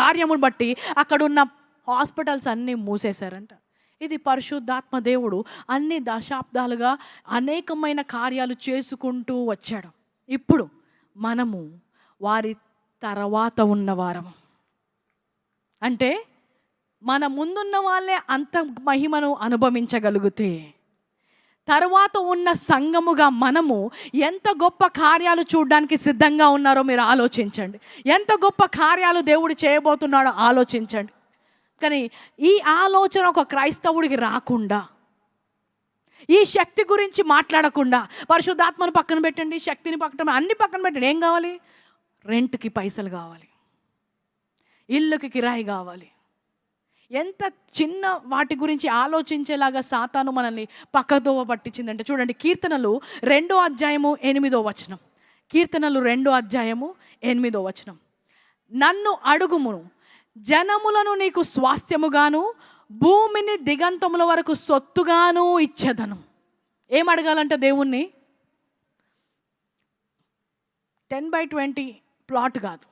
కార్యమును బట్టి అక్కడున్న హాస్పిటల్స్ అన్నీ మూసేశారంట. ఇది పరిశుద్ధాత్మ దేవుడు అన్ని దశాబ్దాలుగా అనేకమైన కార్యాలు చేసుకుంటూ వచ్చాడు. ఇప్పుడు మనము వారి తర్వాత ఉన్నవారము. అంటే మన ముందున్న వాళ్ళే అంత మహిమను అనుభవించగలిగితే తర్వాత ఉన్న సంఘముగా మనము ఎంత గొప్ప కార్యాలు చూడడానికి సిద్ధంగా ఉన్నారో మీరు ఆలోచించండి. ఎంత గొప్ప కార్యాలు దేవుడు చేయబోతున్నాడో ఆలోచించండి. కానీ ఈ ఆలోచన ఒక క్రైస్తవుడికి రాకుండా, ఈ శక్తి గురించి మాట్లాడకుండా, పరిశుద్ధాత్మను పక్కన పెట్టండి, శక్తిని పక్కన, అన్ని పక్కన పెట్టండి, ఏం కావాలి? రెంట్కి పైసలు కావాలి, ఇల్లుకి కిరాయి కావాలి. ఎంత చిన్న వాటి గురించి ఆలోచించేలాగా సాతాను మనల్ని పక్కదోవ పట్టించిందంటే చూడండి, కీర్తనలు 2వ అధ్యాయము 8వ వచనం. కీర్తనలు 2వ అధ్యాయము 8వ వచనం. నన్ను అడుగుము, జనములను నీకు స్వాస్థ్యముగాను భూమిని దిగంతముల వరకు సొత్తుగాను ఇచ్చేదను. ఏం అడగాలంటే దేవుణ్ణి 10x20 ప్లాట్ కాదు,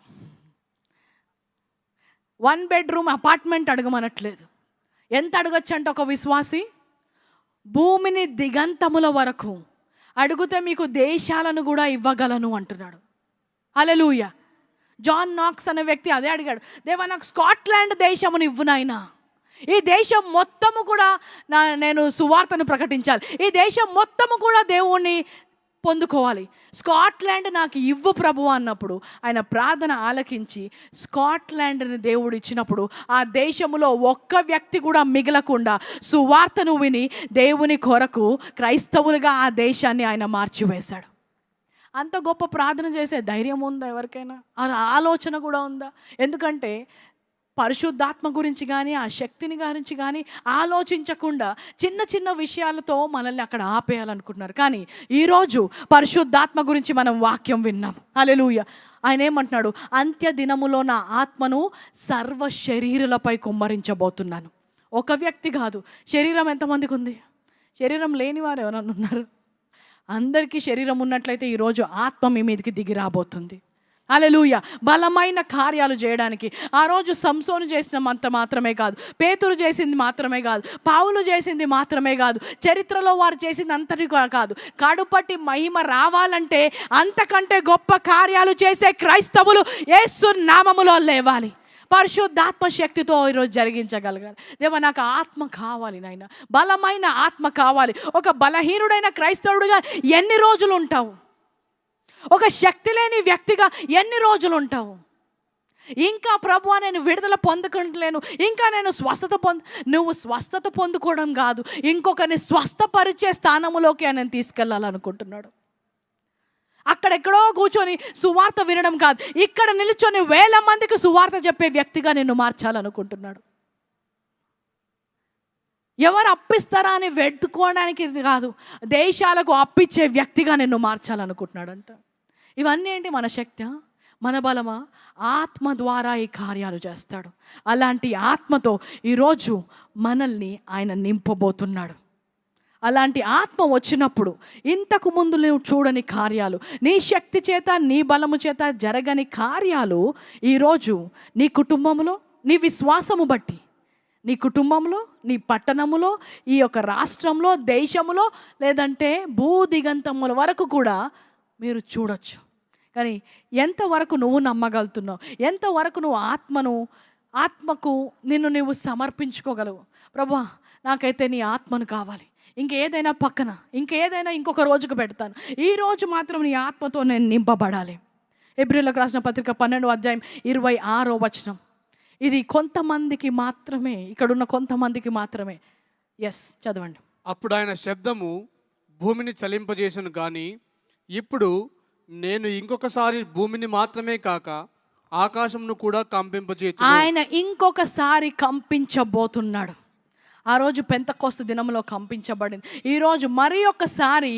1 బెడ్రూమ్ అపార్ట్మెంట్ అడగమనట్లేదు. ఎంత అడగచ్చు అంటే ఒక విశ్వాసి భూమిని దిగంతముల వరకు అడిగితే మీకు దేశాలను కూడా ఇవ్వగలను అంటున్నాడు. హల్లెలూయా. జాన్ నాక్స్ అనే వ్యక్తి అదే అడిగాడు, దేవా నాకు స్కాట్లాండ్ దేశమును ఇవ్వు నాయనా, ఈ దేశం మొత్తము కూడా నేను సువార్తను ప్రకటించాలి, ఈ దేశం మొత్తము కూడా దేవుణ్ణి పొందుకోవాలి, స్కాట్లాండ్ నాకు ఇవ్వు ప్రభు అన్నప్పుడు ఆయన ప్రార్థన ఆలకించి స్కాట్లాండ్ని దేవుడు ఇచ్చినప్పుడు ఆ దేశంలో ఒక్క వ్యక్తి కూడా మిగలకుండా సువార్తను విని దేవుని కొరకు క్రైస్తవులుగా ఆ దేశాన్ని ఆయన మార్చివేశాడు. అంత గొప్ప ప్రార్థన చేసే ధైర్యం ఉందా ఎవరికైనా? ఆ ఆలోచన కూడా ఉందా? ఎందుకంటే పరిశుద్ధాత్మ గురించి కానీ ఆ శక్తిని గురించి కానీ ఆలోచించకుండా చిన్న చిన్న విషయాలతో మనల్ని అక్కడ ఆపేయాలనుకుంటున్నారు. కానీ ఈరోజు పరిశుద్ధాత్మ గురించి మనం వాక్యం విన్నాం. హల్లెలూయా. ఆయన ఏమంటున్నాడు? అంత్య దినములో నా ఆత్మను సర్వ శరీరులపై కుమ్మరించబోతున్నాను. ఒక వ్యక్తి కాదు. శరీరం ఎంతమందికి ఉంది? శరీరం లేని వారు ఎవరన్నా ఉన్నారు? అందరికీ శరీరం ఉన్నట్లయితే ఈరోజు ఆత్మ మీ మీదకి దిగి రాబోతుంది. హల్లెలూయా. బలమైన కార్యాలు చేయడానికి ఆ రోజు సంసోను చేసినంత మాత్రమే కాదు, పేతురు చేసింది మాత్రమే కాదు, పౌలు చేసింది మాత్రమే కాదు, చరిత్రలో వారు చేసింది అంతటి కాదు, కడుపటి మహిమ రావాలంటే అంతకంటే గొప్ప కార్యాలు చేసే క్రైస్తవులు యేసు నామములో లేవాలి. పరిశుద్ధాత్మ శక్తితో ఈరోజు జరిగించగలగాలి. దేవా నాకు ఆత్మ కావాలి నాయన, బలమైన ఆత్మ కావాలి. ఒక బలహీనుడైన క్రైస్తవుడిగా ఎన్ని రోజులు ఉంటావు? ఒక శక్తి లేని వ్యక్తిగా ఎన్ని రోజులు ఉంటావు? ఇంకా ప్రభువా నేను విడుదల పొందుకుంటలేను, ఇంకా నేను నువ్వు స్వస్థత పొందుకోవడం కాదు, ఇంకొకరిని స్వస్థపరిచే స్థానములోకి ఆయన తీసుకెళ్ళాలనుకుంటున్నాడు. అక్కడెక్కడో కూర్చొని సువార్త వినడం కాదు, ఇక్కడ నిల్చొని 1000 మందికి సువార్త చెప్పే వ్యక్తిగా నిన్ను మార్చాలనుకుంటున్నాడు. ఎవరు అప్పిస్తారా అని వెతుక్కోవడానికి కాదు, దేశాలకు అప్పిచ్చే వ్యక్తిగా నిన్ను మార్చాలనుకుంటున్నాడంట. ఇవన్నీ ఏంటి? మన శక్తి, మన బలమా? ఆత్మ ద్వారా ఈ కార్యాలు చేస్తాడు. అలాంటి ఆత్మతో ఈరోజు మనల్ని ఆయన నింపబోతున్నాడు. అలాంటి ఆత్మ వచ్చినప్పుడు ఇంతకు ముందు నువ్వు చూడని కార్యాలు, నీ శక్తి చేత నీ బలము చేత జరగని కార్యాలు ఈరోజు నీ కుటుంబంలో, నీ విశ్వాసము బట్టి, నీ కుటుంబంలో, నీ పట్టణములో, ఈ యొక్క రాష్ట్రంలో, దేశంలో, లేదంటే భూదిగంతముల వరకు కూడా మీరు చూడొచ్చు. కానీ ఎంతవరకు నువ్వు నమ్మగలుగుతున్నావు? ఎంతవరకు నువ్వు ఆత్మకు నిన్ను నువ్వు సమర్పించుకోగలవు? ప్రభువా నాకైతే నీ ఆత్మను కావాలి, ఇంకేదైనా పక్కన, ఇంకేదైనా ఇంకొక రోజుకు పెడతాను, ఈ రోజు మాత్రం నీ ఆత్మతో నేను నింపబడాలి. హెబ్రీయులకు రాసిన పత్రిక 12వ అధ్యాయం 26వ వచనం. ఇది కొంతమందికి మాత్రమే, ఇక్కడున్న కొంతమందికి మాత్రమే. చదవండి. అప్పుడు ఆయన శబ్దము భూమిని చలింపజేసును కానీ ఇప్పుడు నేను ఇంకొకసారి భూమిని మాత్రమే కాక ఆకాశంను కూడా కంపింపజేతును. ఆయన ఇంకొకసారి కంపించబోతున్నాడు. ఆ రోజు పెంతెకోస్తు దినంలో కంపించబడింది. ఈరోజు మరి ఒక్కసారి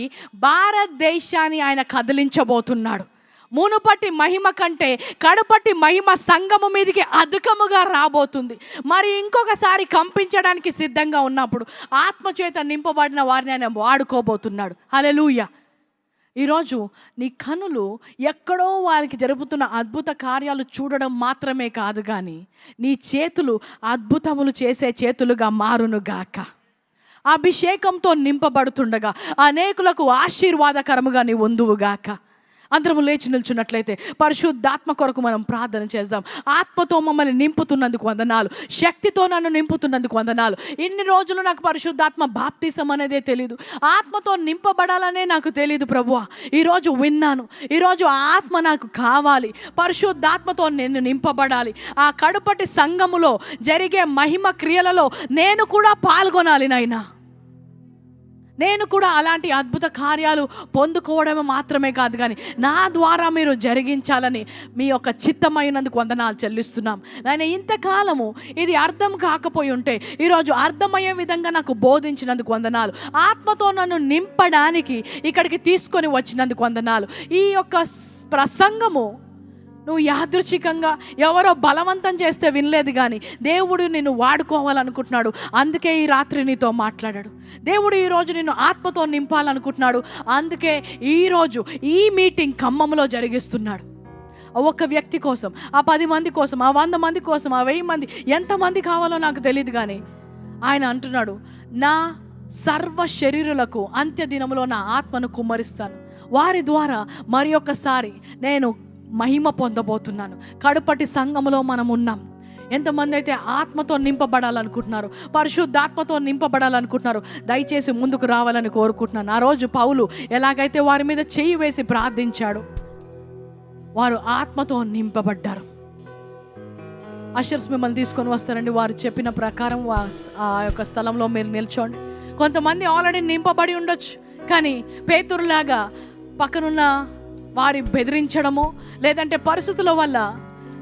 భారతదేశాన్ని ఆయన కదిలించబోతున్నాడు. మునుపటి మహిమ కంటే కడుపటి మహిమ సంఘము మీదకి అధికముగా రాబోతుంది. మరి ఇంకొకసారి కంపించడానికి సిద్ధంగా ఉన్నప్పుడు ఆత్మచేత నింపబడిన వారిని ఆయన వాడుకోబోతున్నాడు. హల్లెలూయా. ఈరోజు నీ కనులు ఎక్కడో వారికి జరుగుతున్న అద్భుత కార్యాలు చూడడం మాత్రమే కాదు, కానీ నీ చేతులు అద్భుతములు చేసే చేతులుగా మారునుగాక. అభిషేకంతో నింపబడుతుండగా అనేకులకు ఆశీర్వాదకరముగా నీ ఉందువుగాక. అందరము లేచి నిల్చున్నట్లయితే పరిశుద్ధాత్మ కొరకు మనం ప్రార్థన చేద్దాం. ఆత్మతో మమ్మల్ని నింపుతున్నందుకు వందనాలు, శక్తితో నన్ను నింపుతున్నందుకు వందనాలు. ఇన్ని రోజులు నాకు పరిశుద్ధాత్మ బాప్తిసం అనేదే తెలీదు, ఆత్మతో నింపబడాలనే నాకు తెలీదు ప్రభువా. ఈరోజు విన్నాను, ఈరోజు ఆ ఆత్మ నాకు కావాలి, పరిశుద్ధాత్మతో నేను నింపబడాలి. ఆ కడుపటి సంఘములో జరిగే మహిమ క్రియలలో నేను కూడా పాల్గొనాలి నాయనా. నేను కూడా అలాంటి అద్భుత కార్యాలు పొందుకోవడం మాత్రమే కాదు, కానీ నా ద్వారా మీరు జరిగించాలని మీ యొక్క చిత్తమైనందుకు వందనాలు చెల్లిస్తున్నాం నాయన. ఇంతకాలము ఇది అర్థం కాకపోయి ఉంటే ఈరోజు అర్థమయ్యే విధంగా నాకు బోధించినందుకు వందనాలు. ఆత్మతో నన్ను నింపడానికి ఇక్కడికి తీసుకొని వచ్చినందుకు వందనాలు. ఈ యొక్క ప్రసంగము నువ్వు యాదృచ్ఛికంగా ఎవరో బలవంతం చేస్తే వినలేదు, కానీ దేవుడు నిన్ను వాడుకోవాలనుకుంటున్నాడు. అందుకే ఈ రాత్రి నీతో మాట్లాడాడు. దేవుడు ఈరోజు నిన్ను ఆత్మతో నింపాలనుకుంటున్నాడు. అందుకే ఈరోజు ఈ మీటింగ్ ఖమ్మంలో జరిగిస్తున్నాడు. ఒక వ్యక్తి కోసం, ఆ 10 మంది కోసం, ఆ 100 మంది కోసం, ఆ 1000 మంది, ఎంతమంది కావాలో నాకు తెలియదు, కానీ ఆయన అంటున్నాడు, నా సర్వ శరీరులకు అంత్య దినములో నా ఆత్మను కుమ్మరిస్తాను. వారి ద్వారా మరి ఒక్కసారి నేను మహిమ పొందబోతున్నాను. కడుపటి సంఘములో మనం ఉన్నాం. ఎంతమంది అయితే ఆత్మతో నింపబడాలనుకుంటున్నారు, పరిశుద్ధాత్మతో నింపబడాలనుకుంటున్నారు, దయచేసి ముందుకు రావాలని కోరుకుంటున్నాను. ఆ రోజు పౌలు ఎలాగైతే వారి మీద చెయ్యి వేసి ప్రార్థించాడు, వారు ఆత్మతో నింపబడ్డారు. అషర్స్ మిమ్మల్ని తీసుకొని వస్తారండి. వారు చెప్పిన ప్రకారం ఆ యొక్క స్థలంలో మీరు నిల్చోండి. కొంతమంది ఆల్రెడీ నింపబడి ఉండొచ్చు, కానీ పేతురులాగా పక్కనున్న వారి బెదిరించడము లేదంటే పరిస్థితుల వల్ల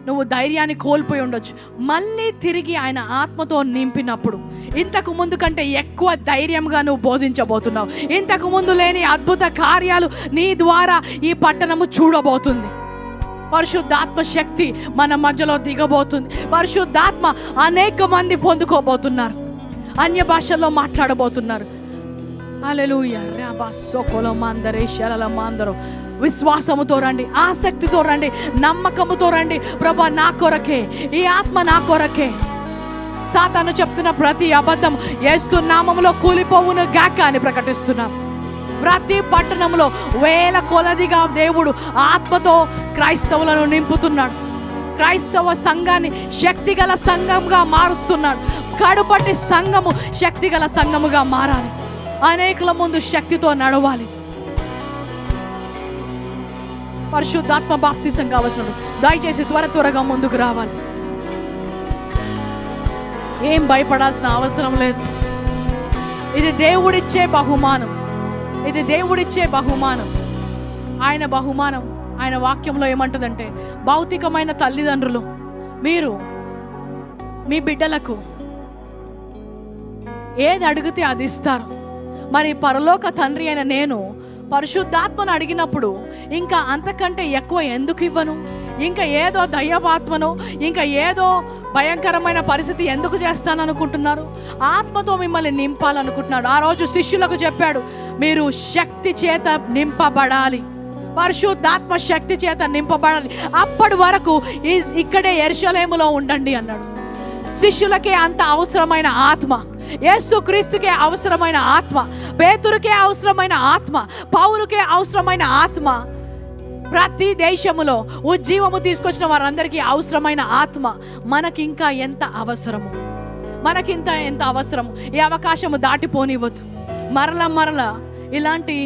నువ్వు ధైర్యాన్ని కోల్పోయి ఉండొచ్చు. మళ్ళీ తిరిగి ఆయన ఆత్మతో నింపినప్పుడు ఇంతకు ముందు కంటే ఎక్కువ ధైర్యంగా నువ్వు బోధించబోతున్నావు. ఇంతకు ముందు లేని అద్భుత కార్యాలు నీ ద్వారా ఈ పట్టణము చూడబోతుంది. పరిశుద్ధాత్మ శక్తి మన మధ్యలో దిగబోతుంది. పరిశుద్ధాత్మ అనేక మంది పొందుకోబోతున్నారు, అన్య భాషల్లో మాట్లాడబోతున్నారు. హల్లెలూయా. విశ్వాసముతో రండి, ఆసక్తితో రండి, నమ్మకముతో రండి. ప్రభా, నా కొరకే, ఈ ఆత్మ నా కొరకే. సాతాను చెప్తున్న ప్రతి అబద్ధం యేసు నామములో కూలిపోవును గాక అని ప్రకటిస్తున్నాం. ప్రతి పట్టణంలో వేల కొలదిగా దేవుడు ఆత్మతో క్రైస్తవులను నింపుతున్నాడు. క్రైస్తవ సంఘాన్ని శక్తిగల సంఘంగా మారుస్తున్నాడు. కడుపటి సంఘము శక్తిగల సంఘముగా మారాలి. అనేకుల ముందు శక్తితో నడవాలి. పరిశుద్ధాత్మ బాప్తిసం కావాల్సిన దయచేసి త్వరగా ముందుకు రావాలి. ఏం భయపడాల్సిన అవసరం లేదు. ఇది దేవుడిచ్చే బహుమానం. ఇది దేవుడిచ్చే బహుమానం. ఆయన బహుమానం ఆయన వాక్యంలో ఏమంటదంటే, భౌతికమైన తల్లిదండ్రులు మీరు మీ బిడ్డలకు ఏది అడిగితే అది ఇస్తారు. మరి పరలోక తండ్రి అయిన నేను పరిశుద్ధాత్మను అడిగినప్పుడు ఇంకా అంతకంటే ఎక్కువ ఎందుకు ఇవ్వను? ఇంకా ఏదో దయ్యపాత్మను, ఇంకా ఏదో భయంకరమైన పరిస్థితి ఎందుకు చేస్తాను అనుకుంటున్నారు? ఆత్మతో మిమ్మల్ని నింపాలనుకుంటున్నాడు. ఆ రోజు శిష్యులకు చెప్పాడు, మీరు శక్తి చేత నింపబడాలి, పరిశుద్ధాత్మ శక్తి చేత నింపబడాలి. అప్పటి వరకు ఇక్కడే యెరూషలేములో ఉండండి అన్నాడు. శిష్యులకే అంత అవసరమైన ఆత్మ, యేసుక్రీస్తుకే అవసరమైన ఆత్మ, పేతురుకే అవసరమైన ఆత్మ, పౌలుకే అవసరమైన ఆత్మ, ప్రతి దేశములో ఉజ్జీవము తీసుకొచ్చిన వారందరికీ అవసరమైన ఆత్మ మనకింకా ఎంత అవసరము, మనకింత ఎంత అవసరము. ఈ అవకాశము దాటిపోనివ్వద్దు. మరల ఇలాంటి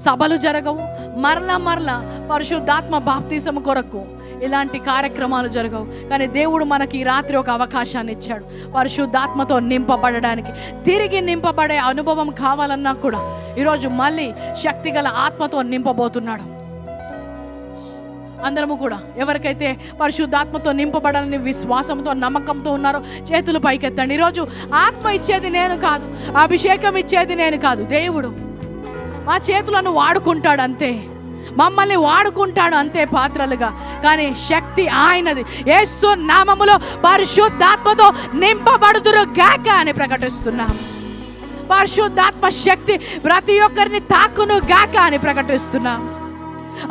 సభలు జరగవు. మరల పరిశుద్ధాత్మ బాప్తిసము కొరకు ఇలాంటి కార్యక్రమాలు జరగవు. కానీ దేవుడు మనకి ఈ రాత్రి ఒక అవకాశాన్ని ఇచ్చాడు. పరిశుద్ధాత్మతో నింపబడడానికి, తిరిగి నింపబడే అనుభవం కావాలన్నా కూడా ఈరోజు మళ్ళీ శక్తిగల ఆత్మతో నింపబోతున్నాడు. అందరము కూడా ఎవరికైతే పరిశుద్ధాత్మతో నింపబడాలని విశ్వాసంతో నమ్మకంతో ఉన్నారో చేతులు పైకెత్తండి. ఈరోజు ఆత్మ ఇచ్చేది నేను కాదు, అభిషేకం ఇచ్చేది నేను కాదు, దేవుడు. మా చేతులను వాడుకుంటాడు అంతే, మమ్మల్ని వాడుకుంటాడు అంతే పాత్రలుగా. కానీ శక్తి ఆయనది. యేసు నామములో పరిశుద్ధాత్మతో నింపబడుదురు గాక అని ప్రకటిస్తున్నాం. పరిశుద్ధాత్మ శక్తి ప్రతి ఒక్కరిని తాకును గాక అని ప్రకటిస్తున్నాం.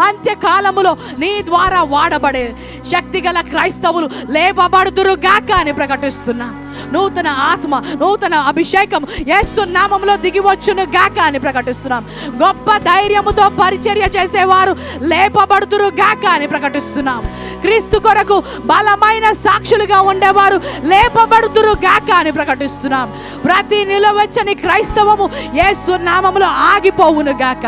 అంత్యకాలములో నీ ద్వారా వాడబడే శక్తిగల క్రైస్తవులు లేపబడుదురు గాక అని ప్రకటిస్తున్నాం. నూతన ఆత్మ, నూతన అభిషేకం యేసు నామములో దిగివచ్చును గాక అని ప్రకటిస్తున్నాం. గొప్ప ధైర్యముతో పరిచర్య చేసేవారు లేపబడుదురు గాక అని ప్రకటిస్తున్నాం. క్రీస్తు కొరకు బలమైన సాక్షులుగా ఉండేవారు లేపబడుదురు గాక అని ప్రకటిస్తున్నాం. ప్రతి నిలవచ్చని క్రైస్తవము యేసు నామములో ఆగిపోవును గాక.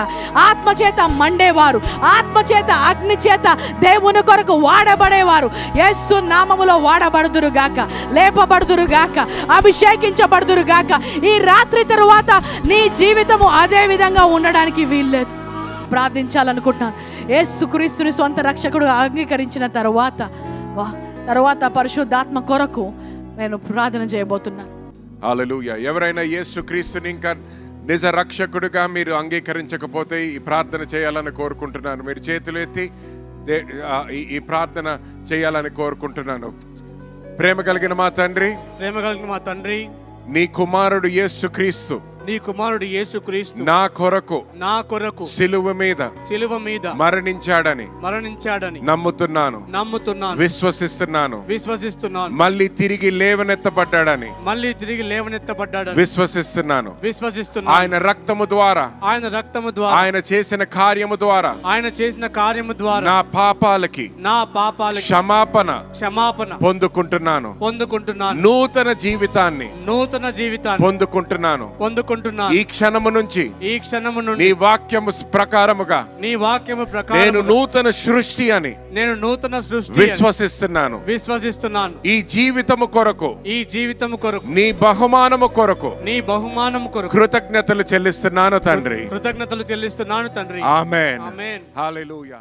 ఆత్మచేత మండేవారు, ఆత్మచేత అగ్ని చేత దేవుని కొరకు వాడబడేవారు యేసు నామములో వాడబడుదురు గాక, లేపబడుదురు గాక, అభిషేకించబడుదురు గాక. ఈ రాత్రి తరువాత నీ జీవితము అదే విధంగా ఉండడానికి వీల్లేదు. ప్రార్థించాలనుకుంటున్నాను. యేసుక్రీస్తుని సొంత రక్షకుడు అంగీకరించిన తర్వాత పరిశుద్ధాత్మ కొరకు నేను ప్రార్థన చేయబోతున్నాను. హల్లెలూయా. ఎవరైనా యేసుక్రీస్తుని ఇంకా నిజ రక్షకుడిగా మీరు అంగీకరించకపోతే ఈ ప్రార్థన చేయాలని కోరుకుంటున్నాను. మీరు చేతులు ఎత్తి ఈ ప్రార్థన చేయాలని కోరుకుంటున్నాను. ప్రేమ కలిగిన మా తండ్రి, నీ కుమారుడు యేసుక్రీస్తు నీ కుమారుడు యేసుక్రీస్తు నా కొరకు నా కొరకు సిలువ మీద శిలువ మీద మరణించాడని మరణించాడని నమ్ముతున్నాను, విశ్వసిస్తున్నాను. విశ్వసిస్తున్నాను. మళ్ళీ తిరిగి లేవనెత్తబడ్డాడని మళ్ళీ తిరిగి లేవనెత్తబడ్డాడని విశ్వసిస్తున్నాను. విశ్వసిస్తున్నాను. ఆయన రక్తము ద్వారా, ఆయన రక్తము ద్వారా, ఆయన చేసిన కార్యము ద్వారా ఆయన చేసిన కార్యము ద్వారా నా పాపాలకి క్షమాపణ పొందుకుంటున్నాను. నూతన జీవితాన్ని పొందుకుంటున్నాను. ఈ క్షణము నుంచి నీ వాక్యము ప్రకారముగా నేను నూతన సృష్టి అని విశ్వసిస్తున్నాను. ఈ జీవితము కొరకు నీ బహుమానము కొరకు కృతజ్ఞతలు చెల్లిస్తున్నాను తండ్రి. కృతజ్ఞతలు చెల్లిస్తున్నాను తండ్రి. ఆమేన్. హల్లెలూయా.